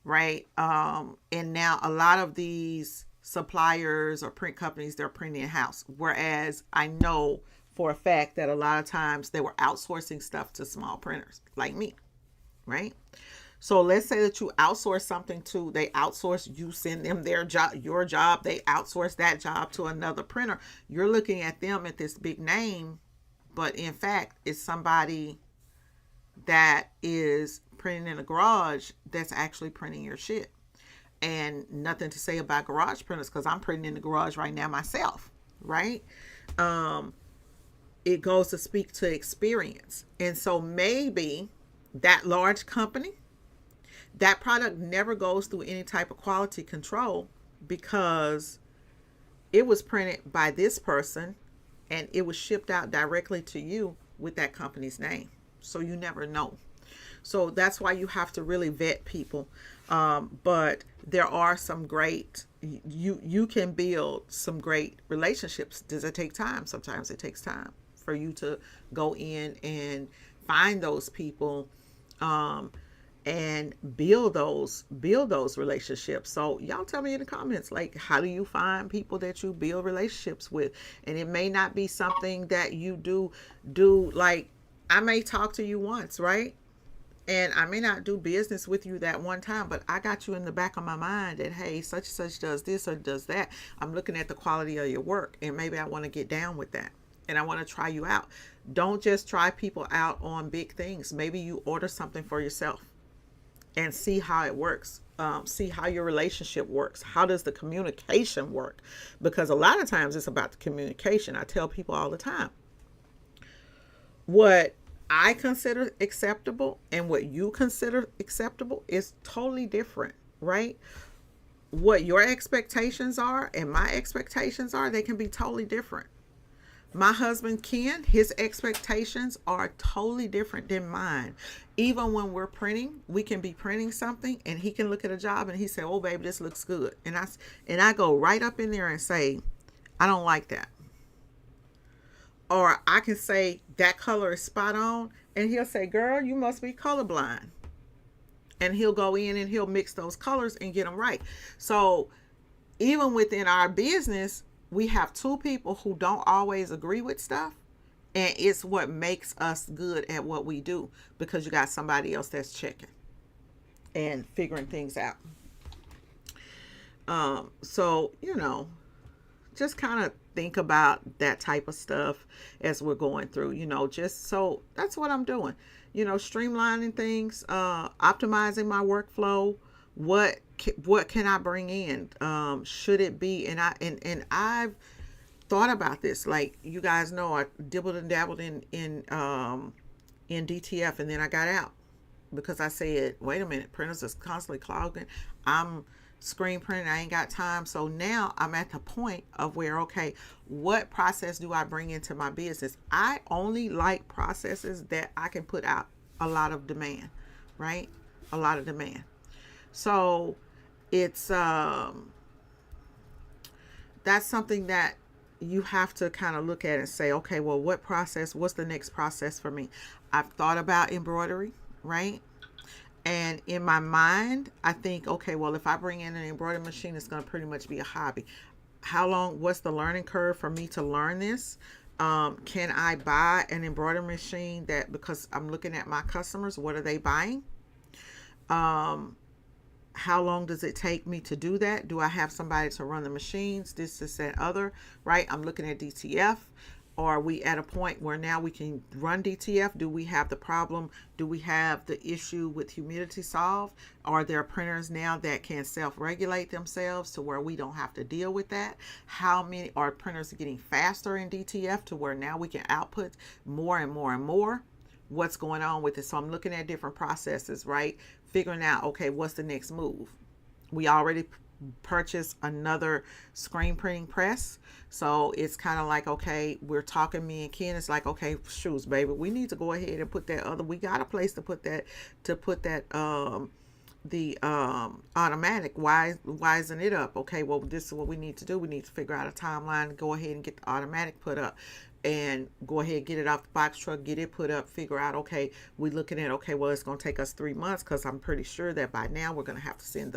right? And now a lot of these suppliers or print companies, they're printing in-house. Whereas I know for a fact that a lot of times they were outsourcing stuff to small printers like me, right? So let's say that you outsource something they outsource, you send them your job, they outsource that job to another printer. You're looking at them at this big name, but in fact, it's somebody that is printing in a garage that's actually printing your shit. And nothing to say about garage printers because I'm printing in the garage right now myself, right? It goes to speak to experience. And so maybe that large company, that product never goes through any type of quality control because it was printed by this person and it was shipped out directly to you with that company's name. So you never know. So that's why you have to really vet people. But there are some great, you can build some great relationships. Does it take time? Sometimes it takes time for you to go in and find those people, um, and build those relationships. So y'all tell me in the comments, like, how do you find people that you build relationships with? And it may not be something that you do like, I may talk to you once, right? And I may not do business with you that one time, but I got you in the back of my mind that, hey, such and such does this or does that. I'm looking at the quality of your work, and maybe I want to get down with that, and I want to try you out. Don't just try people out on big things. Maybe you order something for yourself and see how it works. See how your relationship works. How does the communication work? Because a lot of times it's about the communication. I tell people all the time, what I consider acceptable and what you consider acceptable is totally different, right? What your expectations are and my expectations are, they can be totally different. My husband Ken, his expectations are totally different than mine. Even when we're printing, we can be printing something and he can look at a job and he say, "Oh baby, this looks good." And I go right up in there and say, "I don't like that." Or I can say, "That color is spot on." And he'll say, "Girl, you must be colorblind." And he'll go in and he'll mix those colors and get them right. So even within our business, we have two people who don't always agree with stuff. And it's what makes us good at what we do, because you got somebody else that's checking and figuring things out. So, just kind of think about that type of stuff as we're going through, just so that's what I'm doing, streamlining things, optimizing my workflow. What can I bring in? Should it be, and I've thought about this. Like, you guys know, I dibbled and dabbled in DTF, and then I got out because I said, wait a minute, printers is constantly clogging. I'm screen printing, I ain't got time. So now I'm at the point of where, okay, what process do I bring into my business? I only like processes that I can put out a lot of demand, right? A lot of demand. So it's that's something that you have to kind of look at and say, okay, well, what's the next process for me? I've thought about embroidery, right? And in my mind, I think, okay, well, if I bring in an embroidery machine, it's going to pretty much be a hobby. What's the learning curve for me to learn this? Can I buy an embroidery machine because I'm looking at my customers, what are they buying? How long does it take me to do that? Do I have somebody to run the machines? This, that, other, right? I'm looking at DTF. Or are we at a point where now we can run DTF? Do we have the problem? Do we have the issue with humidity solved? Are there printers now that can self-regulate themselves to where we don't have to deal with that? How many are printers getting faster in DTF to where now we can output more and more and more? What's going on with it? So I'm looking at different processes, right? Figuring out, okay, what's the next move? We already purchase another screen printing press, so it's kind of like, okay, we're talking, me and Ken, it's like, okay, shoes baby, we need to go ahead and put that we got a place to put that the automatic. Why isn't it up? Okay, well, this is what we need to do. We need to figure out a timeline to go ahead and get the automatic put up, and go ahead, get it off the box truck, get it put up, figure out, okay, we're looking at, okay, well, it's going to take us 3 months, because I'm pretty sure that by now we're going to have to send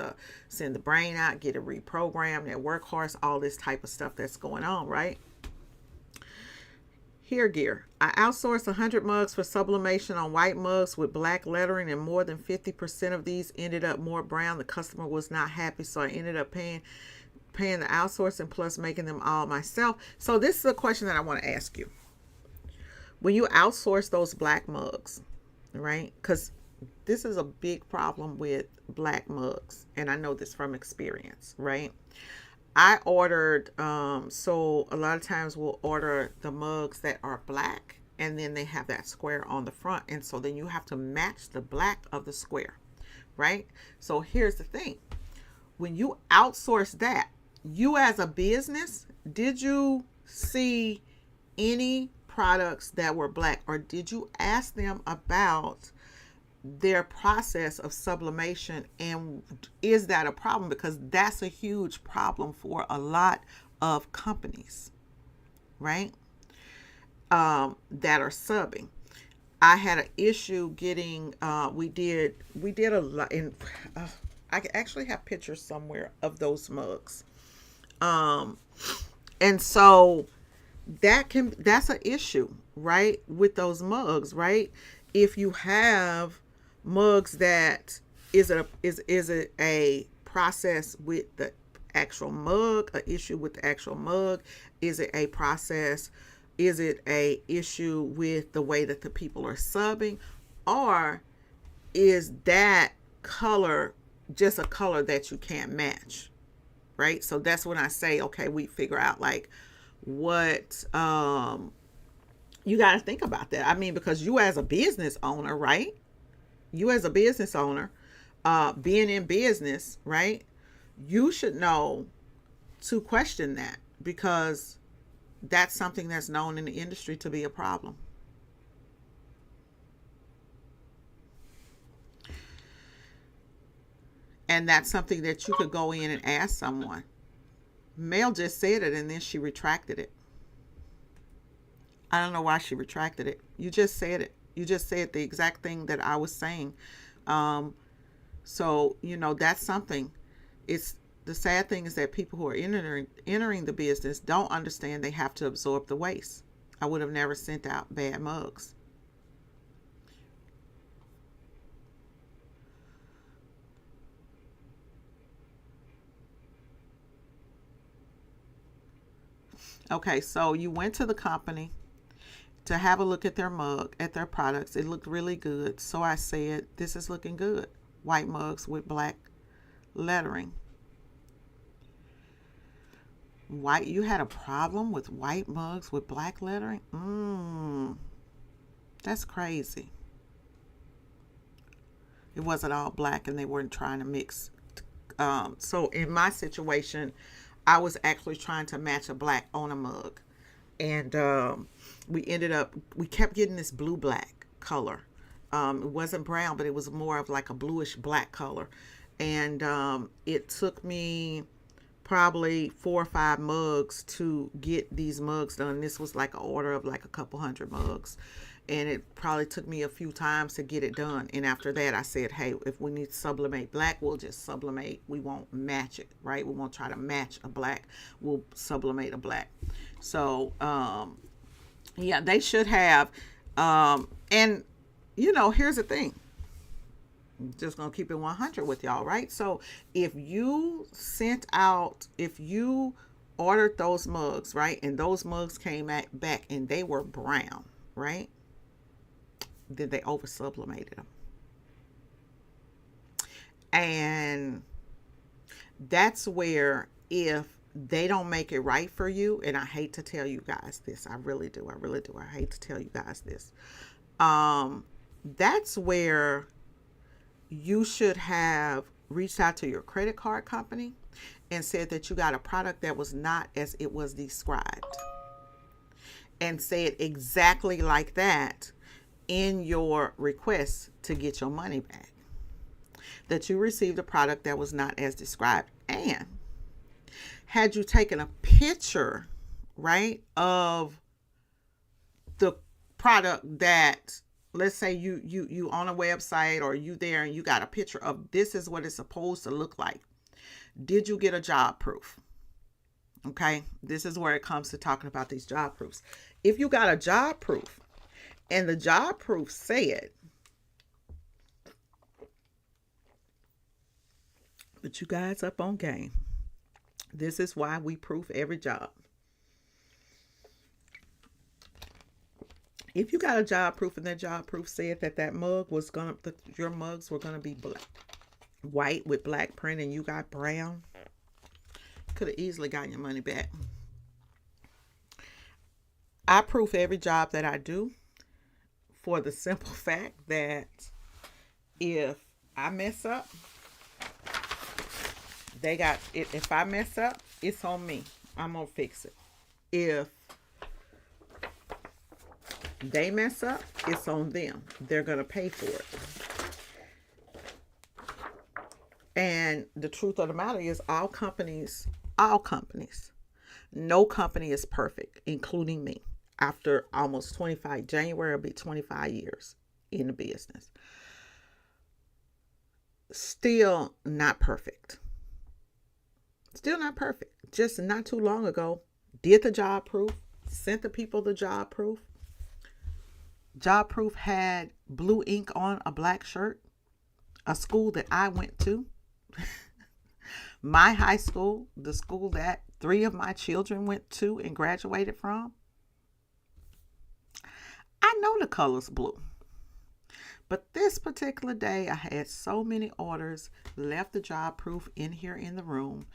the brain out, get it reprogrammed, that workhorse, all this type of stuff that's going on, right? Hair gear. I outsourced 100 mugs for sublimation on white mugs with black lettering, and more than 50% of these ended up more brown. The customer was not happy, so I ended up paying the outsourcing plus making them all myself. So this is a question that I want to ask you. When you outsource those black mugs, right? Because this is a big problem with black mugs, and I know this from experience, right? I ordered, so a lot of times we'll order the mugs that are black, and then they have that square on the front, and so then you have to match the black of the square, right? So here's the thing. When you outsource that, you as a business, did you see any products that were black, or did you ask them about their process of sublimation, and is that a problem? Because that's a huge problem for a lot of companies, right? That are subbing. I had an issue getting. We did a lot, and I actually have pictures somewhere of those mugs. Um, and so that's an issue, right? With those mugs, right? If you have mugs that is it a process with the actual mug, a issue with the actual mug? Is it a process? Is it a issue with the way that the people are subbing? Or is that color just a color that you can't match? Right? So that's when I say, okay, we figure out like what you got to think about that. I mean, because you as a business owner, right? You as a business owner, being in business, right? You should know to question that, because that's something that's known in the industry to be a problem. And that's something that you could go in and ask someone. Mel just said it and then she retracted it. I don't know why she retracted it. You just said it. You just said the exact thing that I was saying. Um, so, that's something. It's the sad thing is that people who are entering the business don't understand they have to absorb the waste. I would have never sent out bad mugs. Okay, so you went to the company to have a look at their mug, at their products. It looked really good. So I said, this is looking good. White mugs with black lettering. White, you had a problem with white mugs with black lettering? That's crazy. It wasn't all black and they weren't trying to mix. So in my situation, I was actually trying to match a black on a mug. And we kept getting this blue black color. It wasn't brown, but it was more of like a bluish black color. And it took me probably 4 or 5 mugs to get these mugs done. This was like an order of like a couple hundred mugs. And it probably took me a few times to get it done. And after that, I said, hey, if we need to sublimate black, we'll just sublimate. We won't match it, right? We won't try to match a black. We'll sublimate a black. So, yeah, they should have. And, here's the thing. I'm just going to keep it 100 with y'all, right? So if you ordered those mugs, right? And those mugs came back and they were brown, right? Then they over sublimated them. And that's where, if they don't make it right for you, and I hate to tell you guys this, I really do. I hate to tell you guys this. That's where you should have reached out to your credit card company and said that you got a product that was not as it was described, and said exactly like that in your request to get your money back, that you received a product that was not as described. And had you taken a picture, right, of the product that, let's say you on a website, or you there and you got a picture of, this is what it's supposed to look like. Did you get a job proof? Okay, this is where it comes to talking about these job proofs. If you got a job proof and the job proof said, but you guys up on game. This is why we proof every job. If you got a job proof and that job proof said that your mugs were gonna be black, white with black print, and you got brown, could have easily gotten your money back. I proof every job that I do, for the simple fact that if I mess up, they got it. If I mess up, it's on me. I'm gonna fix it. If they mess up, it's on them. They're gonna pay for it. And the truth of the matter is all companies, no company is perfect, including me. After almost 25, January will be 25 years in the business. Still not perfect. Still not perfect. Just not too long ago, did the job proof, sent the people the job proof. Job proof had blue ink on a black shirt. A school that I went to, my high school, the school that 3 of my children went to and graduated from. I know the color's blue. But this particular day, I had so many orders, left the job proof in here in the room,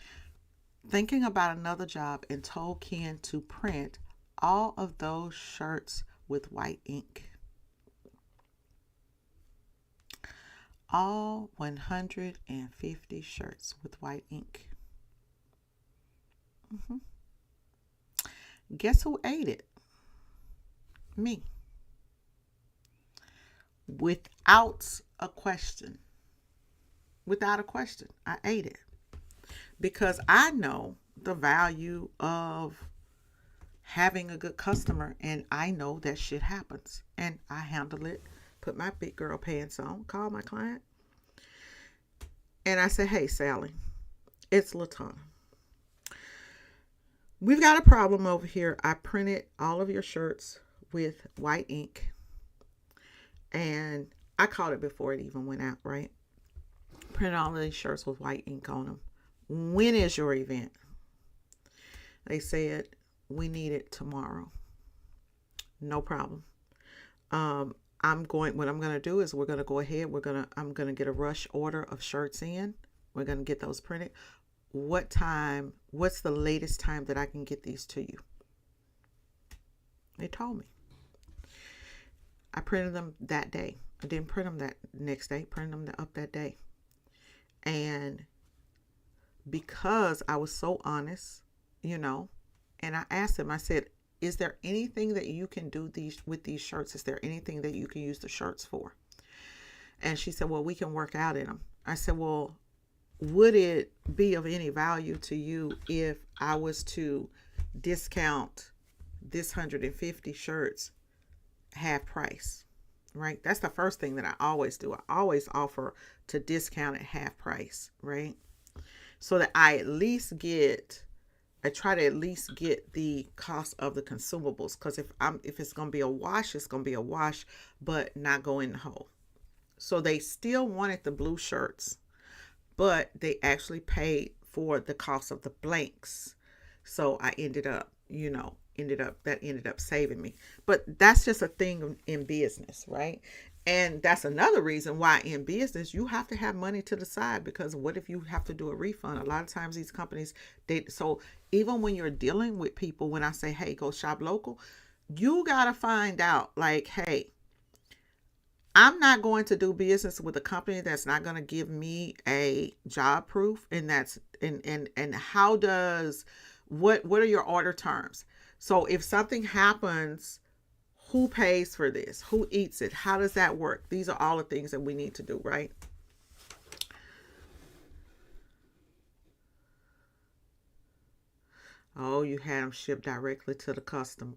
thinking about another job, and told Ken to print all of those shirts with white ink. All 150 shirts with white ink. Guess who ate it? Me. Without a question. Without a question, I ate it. Because I know the value of having a good customer, and I know that shit happens. And I handle it. Put my big girl pants on, call my client, and I said, hey, Sally, it's LaTonna. We've got a problem over here. I printed all of your shirts with white ink, and I caught it before it even went out, right? Printed all of these shirts with white ink on them. When is your event? They said, we need it tomorrow. No problem. What I'm going to do is we're going to go ahead. I'm going to get a rush order of shirts in. We're going to get those printed. What's the latest time that I can get these to you? They told me. I printed them that day. I didn't print them that next day, printed them up that day. And because I was so honest, and I asked him, I said, is there anything that you can do with these shirts? Is there anything that you can use the shirts for? And she said, well, we can work out in them. I said, well, would it be of any value to you if I was to discount this 150 shirts half price? Right? That's the first thing that I always do. I always offer to discount at half price, right? So that I try to at least get the cost of the consumables, because if it's going to be a wash, it's going to be a wash, but not go in the hole. So they still wanted the blue shirts, but they actually paid for the cost of the blanks. So I ended up saving me. But that's just a thing in business, right? And that's another reason why in business you have to have money to the side, because what if you have to do a refund? A lot of times these companies, so even when you're dealing with people, when I say, hey, go shop local, you got to find out, like, hey, I'm not going to do business with a company that's not going to give me a job proof. And what are your order terms? So if something happens, who pays for this? Who eats it? How does that work? These are all the things that we need to do, right? Oh, you had them shipped directly to the customer.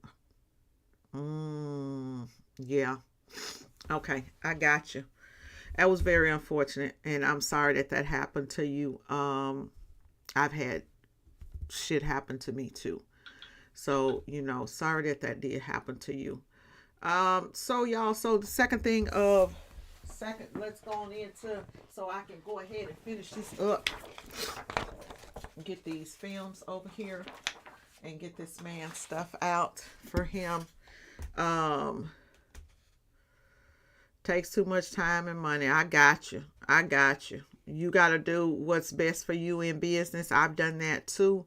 Yeah. Okay, I got you. That was very unfortunate, and I'm sorry that happened to you. I've had shit happen to me too. So, sorry that did happen to you. So y'all, so the let's go on into, so I can go ahead and finish this up. Get these films over here and get this man stuff out for him. Takes too much time and money. I got you. You got to do what's best for you in business. I've done that too.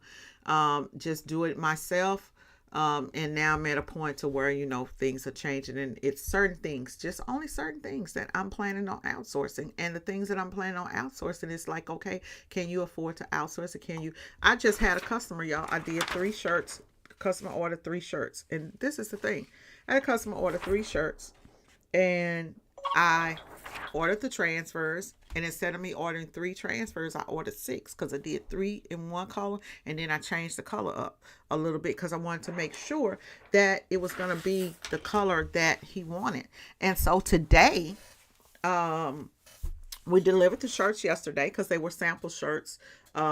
Just do it myself. And now I'm at a point to where, things are changing, and it's certain things, just only certain things that I'm planning on outsourcing. And the things that I'm planning on outsourcing is like, okay, can you afford to outsource it? I just had a customer, y'all. I did 3 shirts. Customer ordered 3 shirts. And this is the thing. I had a customer order 3 shirts, and I Ordered the transfers, and instead of me ordering 3 transfers, I ordered 6 because I did 3 in one color, and then I changed the color up a little bit because I wanted to make sure that it was going to be the color that he wanted. And so today, we delivered the shirts yesterday because they were sample shirts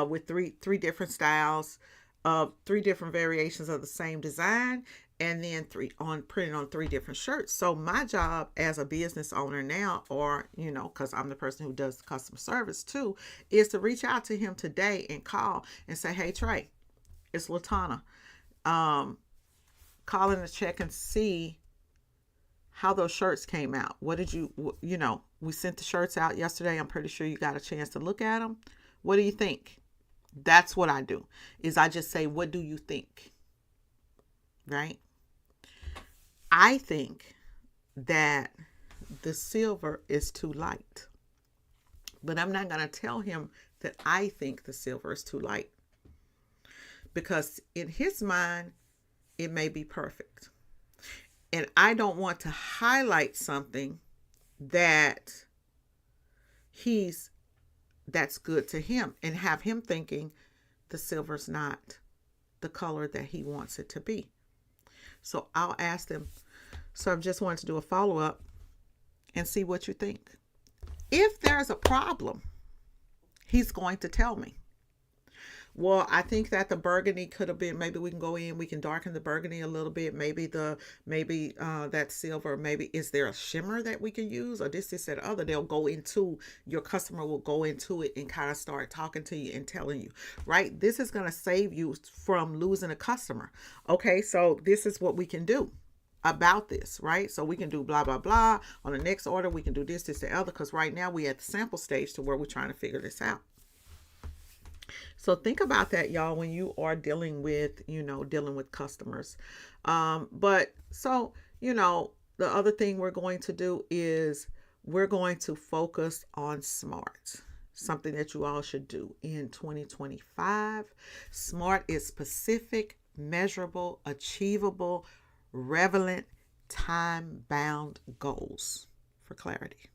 with three different styles, 3 different variations of the same design, and then printed on 3 different shirts. So my job as a business owner now, or because I'm the person who does customer service too, is to reach out to him today and call and say, "Hey Trey, it's Latana. Calling to check and see how those shirts came out. What did we sent the shirts out yesterday. I'm pretty sure you got a chance to look at them. What do you think?" That's what I do, is I just say, "What do you think?" Right? I think that the silver is too light, but I'm not going to tell him that I think the silver is too light, because in his mind, it may be perfect. And I don't want to highlight something that that's good to him and have him thinking the silver's not the color that he wants it to be. So I'll ask them. So I just wanted to do a follow-up and see what you think. If there's a problem, he's going to tell me. Well, I think that the burgundy could have been, maybe we can go in, we can darken the burgundy a little bit. Maybe that silver, maybe is there a shimmer that we can use, or this, that, other. Your customer will go into it and kind of start talking to you and telling you, right? This is going to save you from losing a customer. Okay, so this is what we can do about this, right? So we can do blah, blah, blah. On the next order, we can do this, the other, because right now we at the sample stage to where we're trying to figure this out. So think about that, y'all, when you are dealing with customers. But so, the other thing we're going to do is we're going to focus on SMART, something that you all should do in 2025. SMART is specific, measurable, achievable, relevant, time-bound goals, for clarity.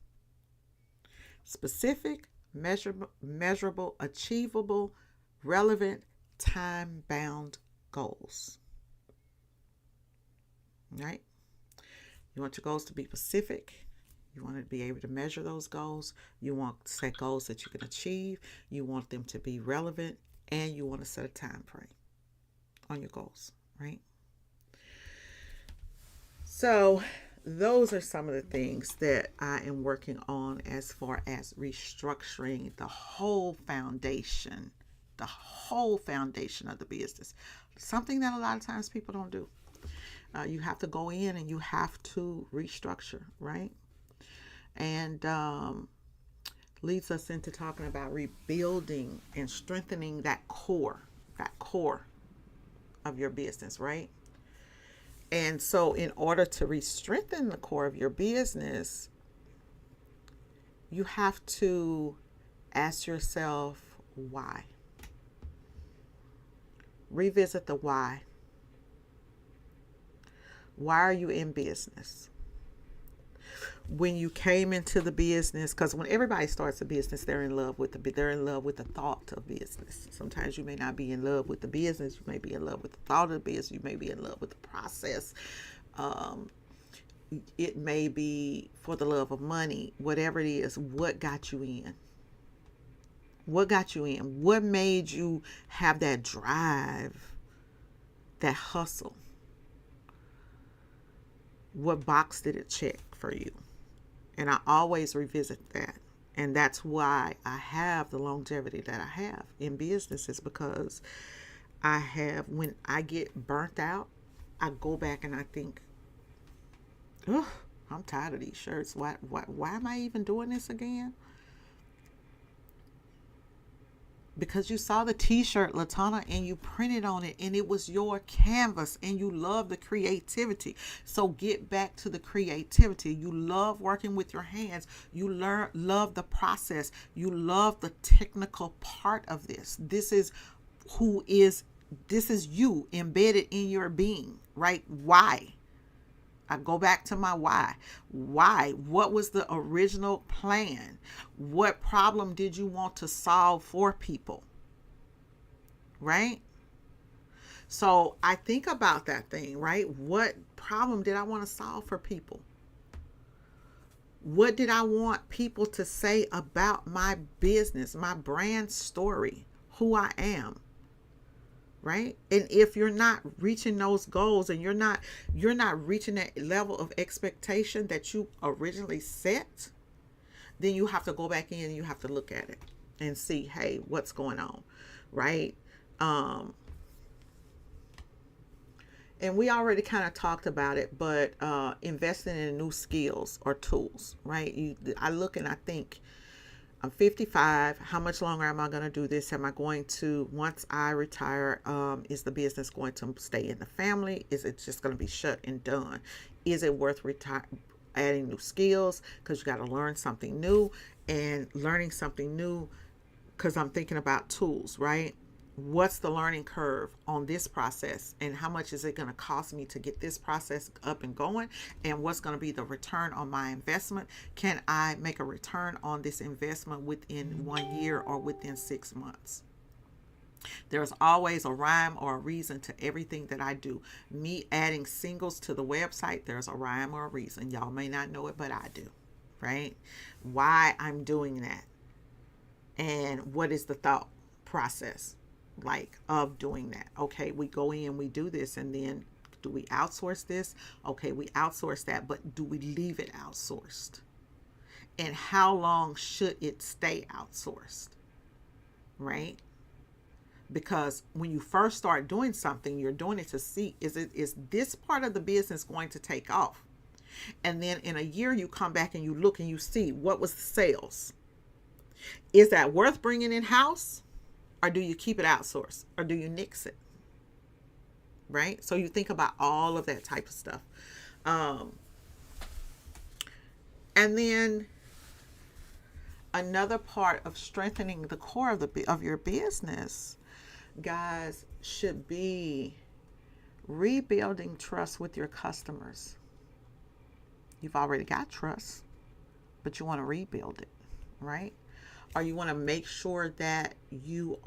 Specific, measurable, achievable, relevant, time-bound goals. Right? You want your goals to be specific. You want to be able to measure those goals. You want to set goals that you can achieve. You want them to be relevant, and you want to set a time frame on your goals, right? So those are some of the things that I am working on as far as restructuring the whole foundation of the business. Something that a lot of times people don't do. You have to go in and you have to restructure, right? And leads us into talking about rebuilding and strengthening that core of your business, right? And so in order to re-strengthen the core of your business, you have to ask yourself why. Revisit the why. Why are you in business? When you came into the business, because when everybody starts a business, they're in love with the thought of business. Sometimes you may not be in love with the business. You may be in love with the thought of the business. You may be in love with the process. It may be for the love of money. Whatever it is, what got you in? What got you in? What made you have that drive, that hustle? What box did it check for you? And I always revisit that. And that's why I have the longevity that I have in business, is because when I get burnt out, I go back and I think, oh, I'm tired of these shirts. Why am I even doing this again? Because you saw the t-shirt, Latana, and you printed on it, and it was your canvas, and you love the creativity. So get back to the creativity. You love working with your hands. You love the process. You love the technical part of this. This is you embedded in your being, right? Why? I go back to my why. Why? What was the original plan? What problem did you want to solve for people? Right? So I think about that thing, right? What problem did I want to solve for people? What did I want people to say about my business, my brand story, who I am? Right? And if you're not reaching those goals and you're not reaching that level of expectation that you originally set, then you have to go back in and you have to look at it and see, hey, what's going on, right? And we already kind of talked about it, but investing in new skills or tools, right? I look and I think, I'm 55. How much longer am I going to do this? Am I going to, once I retire, is the business going to stay in the family? Is it just going to be shut and done? Is it worth adding new skills? Because you got to learn something new, and learning something new, because I'm thinking about tools, right? What's the learning curve on this process, and how much is it going to cost me to get this process up and going, and what's going to be the return on my investment? Can I make a return on this investment within 1 year or within 6 months? There's always a rhyme or a reason to everything that I do. Me adding singles to the website, there's a rhyme or a reason. Y'all may not know it, but I do, right? Why I'm doing that, and what is the thought process of doing that. Okay, we go in, we do this, and then do we outsource this? Okay, we outsource that, but do we leave it outsourced? And how long should it stay outsourced? Right? Because when you first start doing something, you're doing it to see, is this part of the business going to take off? And then in a year, you come back and you look and you see, what was the sales? Is that worth bringing in-house? Or do you keep it outsourced? Or do you nix it? Right? So you think about all of that type of stuff. And then another part of strengthening the core of your business, guys, should be rebuilding trust with your customers. You've already got trust, but you want to rebuild it, right? Or you want to make sure that you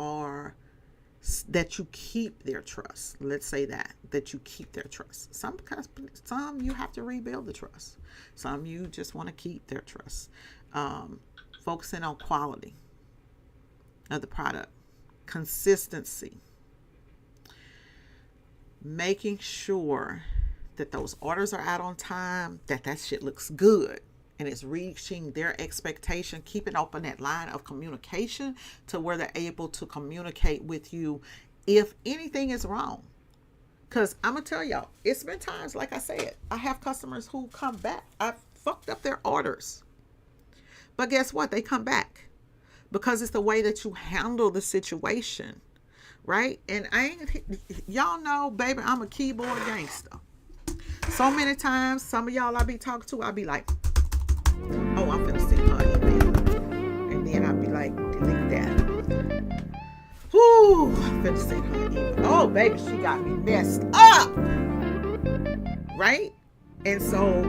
keep their trust. Let's say that you keep their trust. Some you have to rebuild the trust. Some you just want to keep their trust. Focusing on quality of the product, consistency, making sure that those orders are out on time, that shit looks good, and it's reaching their expectation, keeping open that line of communication to where they're able to communicate with you if anything is wrong. Because I'm going to tell y'all, it's been times, like I said, I have customers who come back. I've fucked up their orders. But guess what? They come back because it's the way that you handle the situation, right? And y'all know, baby, I'm a keyboard gangster. So many times, some of y'all I be talking to, I be like, oh, I'm finna send her email. And then I'll be like, delete that. Whoo, I'm finna send her email. Oh, baby, she got me messed up. Right? And so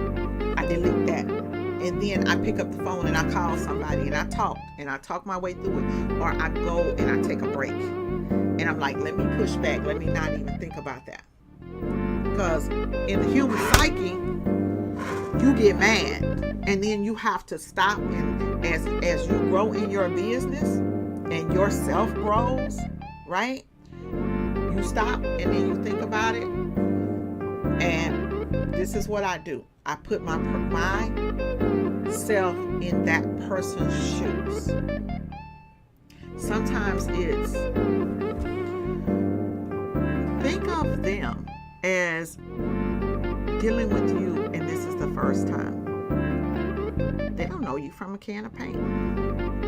I delete that. And then I pick up the phone and I call somebody and I talk my way through it. Or I go and I take a break. And I'm like, let me push back. Let me not even think about that. Because in the human psyche, you get mad, and then you have to stop, and as you grow in your business and your self grows, right? You stop and then you think about it. And this is what I do. I put myself in that person's shoes. Sometimes it's think of them as dealing with you, and this is the first time. They don't know you from a can of paint.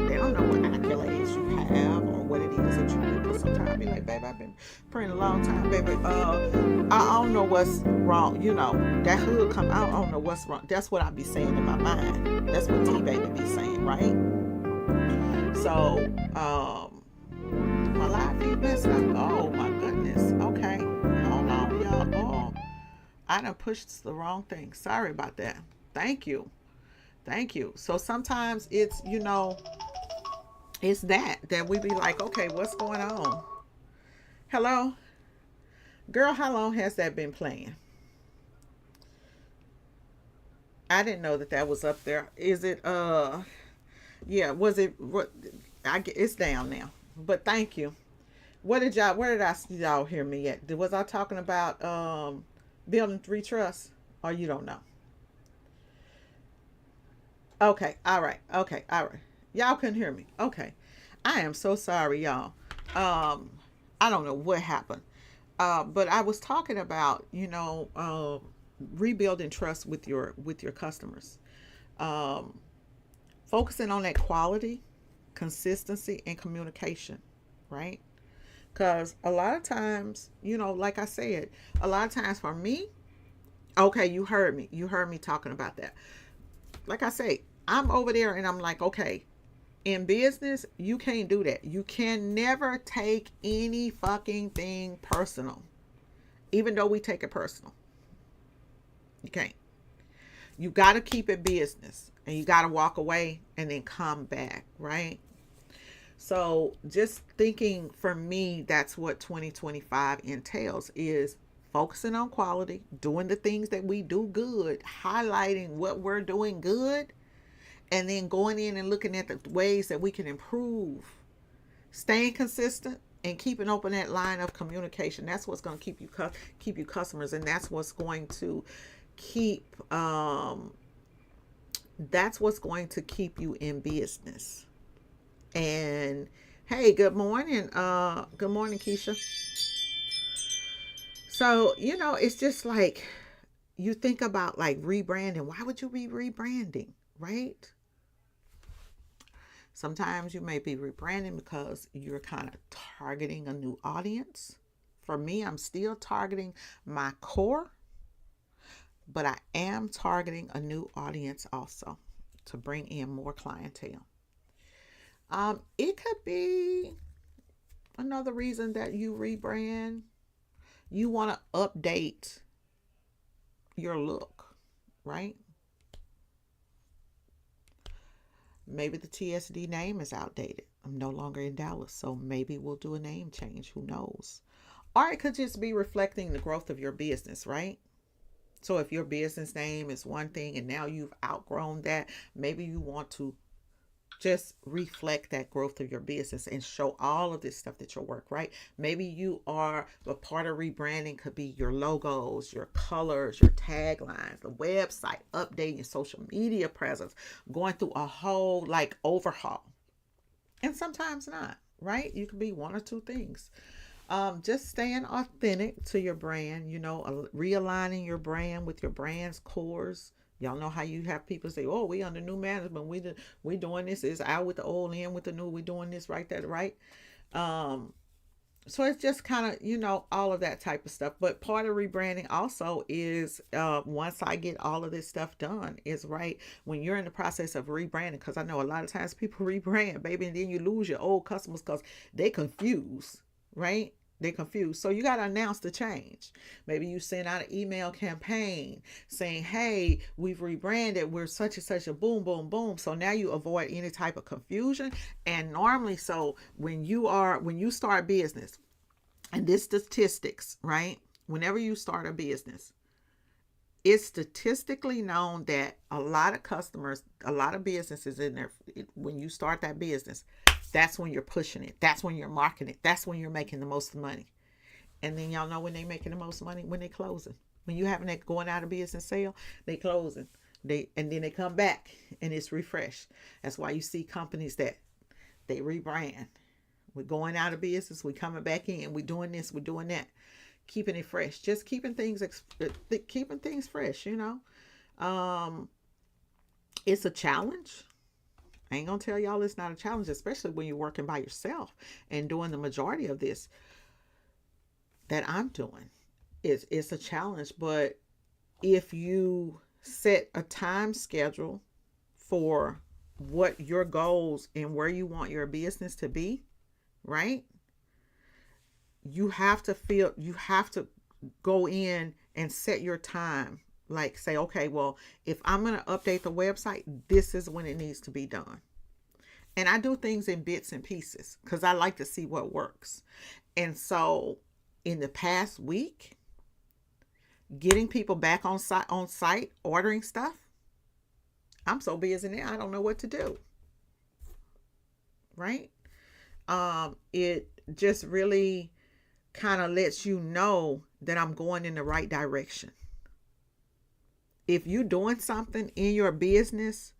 They don't know what accolades you have or what it is that you do. Because sometimes I be like, babe, I've been praying a long time, baby. I don't know what's wrong. You know, that hood come out. I don't know what's wrong. That's what I be saying in my mind. That's what T-Baby be saying, right? So, my life feed messed up. Oh my goodness. Okay. Hold on, y'all. I done pushed the wrong thing. Sorry about that. Thank you. Thank you. So sometimes it's, it's that we be like, okay, what's going on? Hello? Girl, how long has that been playing? I didn't know that that was up there. Is it yeah, was it what it's down now. But thank you. What did y'all where did I see y'all hear me at? Was I talking about building three trusts? Or you don't know? Okay, all right. Okay, all right. Y'all couldn't hear me. Okay. I am so sorry, y'all. Um I don't know what happened. But I was talking about, rebuilding trust with your customers. Um Focusing on that quality, consistency, and communication, right? Because a lot of times, like I said, a lot of times for me, okay, you heard me. You heard me talking about that. Like I say, I'm over there and I'm like, okay, in business, you can't do that. You can never take any fucking thing personal, even though we take it personal. You can't. You got to keep it business and you got to walk away and then come back, right? So just thinking for me, that's what 2025 entails is focusing on quality, doing the things that we do good, highlighting what we're doing good, and then going in and looking at the ways that we can improve, staying consistent and keeping open that line of communication. That's what's going to keep you customers, and keep that's what's going to keep you in business. And hey, good morning, Keisha. So, it's just like you think about like rebranding. Why would you be rebranding, right? Sometimes you may be rebranding because you're kind of targeting a new audience. For me, I'm still targeting my core, but I am targeting a new audience also to bring in more clientele. It could be another reason that you rebrand. You want to update your look, right? Maybe the TSD name is outdated. I'm no longer in Dallas, so maybe we'll do a name change. Who knows? Or it could just be reflecting the growth of your business, right? So if your business name is one thing and now you've outgrown that, maybe you want to just reflect that growth of your business and show all of this stuff that your work, right? Maybe you are a part of rebranding could be your logos, your colors, your taglines, the website, updating your social media presence, going through a whole like overhaul. And sometimes not, right? You could be one or two things. Just staying authentic to your brand, realigning your brand with your brand's cores. Y'all know how you have people say, "Oh, we under new management. We doing this. Is out with the old, in with the new. We doing this right, that right." Um, so it's just kind of all of that type of stuff. But part of rebranding also is once I get all of this stuff done is right when you're in the process of rebranding, because I know a lot of times people rebrand, baby, and then you lose your old customers because they confuse, right? They confused. So you got to announce the change. Maybe you send out an email campaign saying, hey, we've rebranded. We're such and such a boom, boom, boom. So now you avoid any type of confusion. And normally, so when you start business, and this statistics, right? Whenever you start a business, it's statistically known that a lot of customers, a lot of businesses in there, when you start that business, that's when you're pushing it. That's when you're marketing it. That's when you're making the most money. And then y'all know when they making the most money when they closing. When you having that going out of business sale, they closing. And then they come back and it's refreshed. That's why you see companies that they rebrand. We're going out of business. We're coming back in. We're doing this. We're doing that. Keeping it fresh. Just keeping things fresh. It's a challenge. I ain't gonna tell y'all it's not a challenge, especially when you're working by yourself and doing the majority of this that I'm doing. It's a challenge, but if you set a time schedule for what your goals and where you want your business to be, right? You have to go in and set your time. Like say, okay, well, if I'm going to update the website, this is when it needs to be done. And I do things in bits and pieces because I like to see what works. And so in the past week, getting people back on site ordering stuff, I'm so busy now I don't know what to do. Right? It just really kind of lets you know that I'm going in the right direction. If you're doing something in your business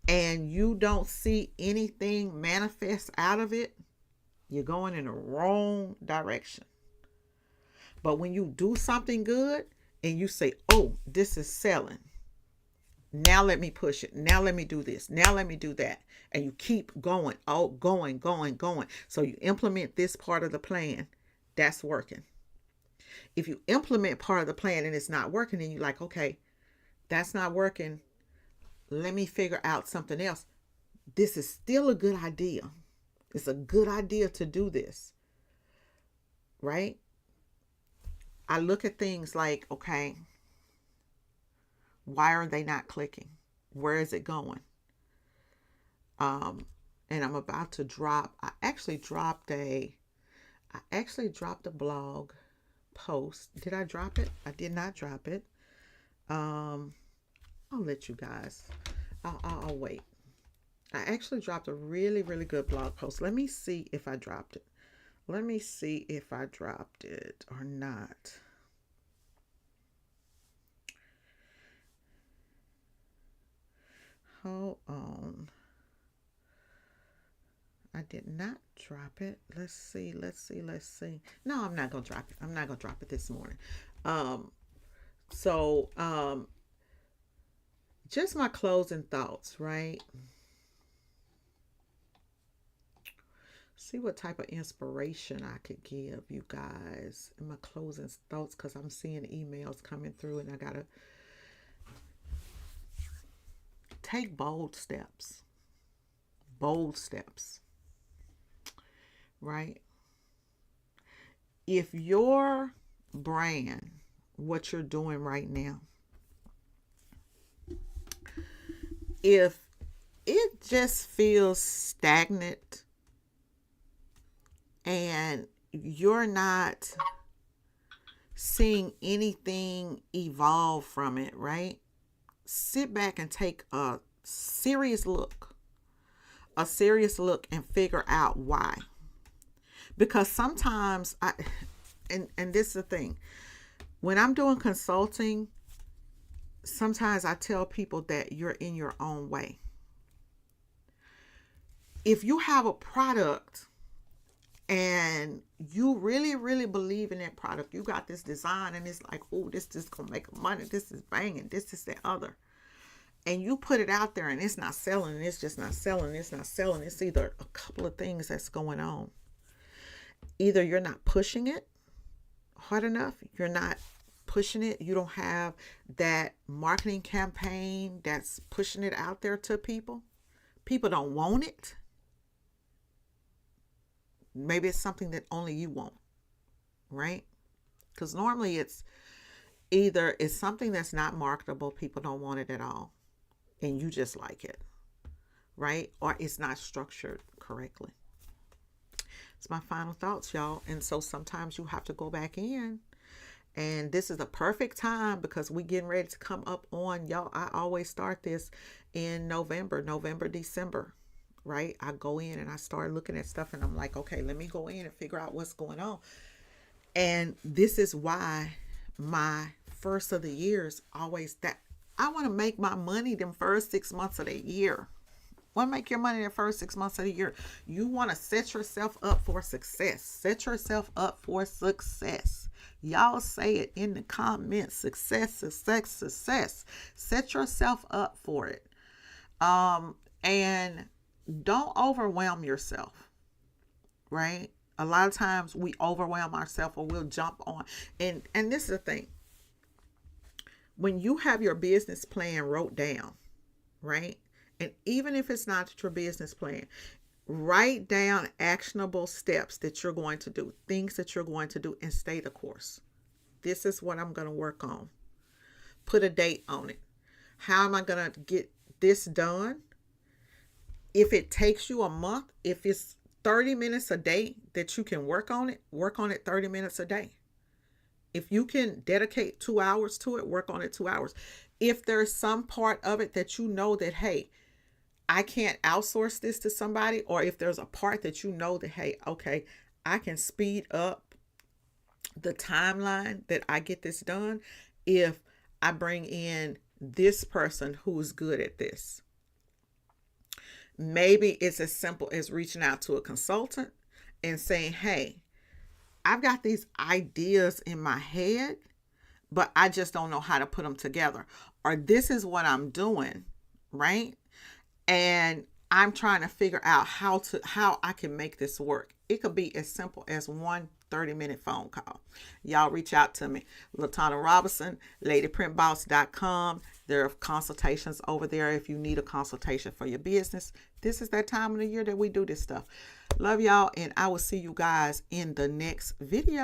and you don't see anything manifest out of it, you're going in the wrong direction. But when you do something good and you say, oh, this is selling, now let me push it. Now let me do this. Now let me do that. And you keep going, oh, going. So you implement this part of the plan. That's working. If you implement part of the plan and it's not working, and you're like, okay, that's not working. Let me figure out something else. This is still a good idea. It's a good idea to do this. Right? I look at things like, okay, why are they not clicking? Where is it going? And I'm about to drop. I actually dropped a blog post. Did I drop it? I did not drop it. I'll let you guys. I'll wait. I actually dropped a really, really good blog post. Let me see if I dropped it. Let me see if I dropped it or not. Hold on. I did not drop it. Let's see. No, I'm not going to drop it. I'm not going to drop it this morning. So, just my closing thoughts, right? See what type of inspiration I could give you guys in my closing thoughts, because I'm seeing emails coming through and I got to take bold steps. Bold steps. Right? If your brand, what you're doing right now, if it just feels stagnant and you're not seeing anything evolve from it, right? Sit back and take a serious look and figure out why. Because sometimes and this is the thing, when I'm doing consulting, sometimes I tell people that you're in your own way. If you have a product and you really, really believe in that product, you got this design and it's like, oh, this is going to make money. This is banging. This is the other. And you put it out there and it's not selling. It's just not selling. It's not selling. It's either a couple of things that's going on. Either you're not pushing it hard enough. You're not pushing it. You don't have that marketing campaign that's pushing it out there to people. People don't want it. Maybe it's something that only you want, right? Because normally it's either it's something that's not marketable, people don't want it at all, and you just like it, right? Or it's not structured correctly. It's my final thoughts, y'all. And so sometimes you have to go back in. And this is a perfect time because we're getting ready to come up on, y'all. I always start this in November, December, right? I go in and I start looking at stuff and I'm like, okay, let me go in and figure out what's going on. And this is why my first of the year is always that I want to make my money them first 6 months of the year. Want to make your money the first 6 months of the year. You want to set yourself up for success. Set yourself up for success. Y'all say it in the comments. Success. Set yourself up for it. And don't overwhelm yourself. Right? A lot of times we overwhelm ourselves or we'll jump on. And this is the thing. When you have your business plan wrote down, right? And even if it's not your business plan, write down actionable steps that you're going to do, things that you're going to do, and stay the course. this is what I'm going to work on. Put a date on it. How am I going to get this done? If it takes you a month, if it's 30 minutes a day that you can work on it 30 minutes a day. If you can dedicate 2 hours to it, work on it 2 hours. If there's some part of it that you know that, hey, I can't outsource this to somebody, or if there's a part that you know that, hey, okay, I can speed up the timeline that I get this done if I bring in this person who's good at this. Maybe it's as simple as reaching out to a consultant and saying, hey, I've got these ideas in my head, but I just don't know how to put them together. Or this is what I'm doing, right? And I'm trying to figure out how I can make this work. It could be as simple as one 30-minute phone call. Y'all reach out to me. LaTonna Robinson, LadyPrintBoss.com. There are consultations over there if you need a consultation for your business. This is that time of the year that we do this stuff. Love y'all, and I will see you guys in the next video.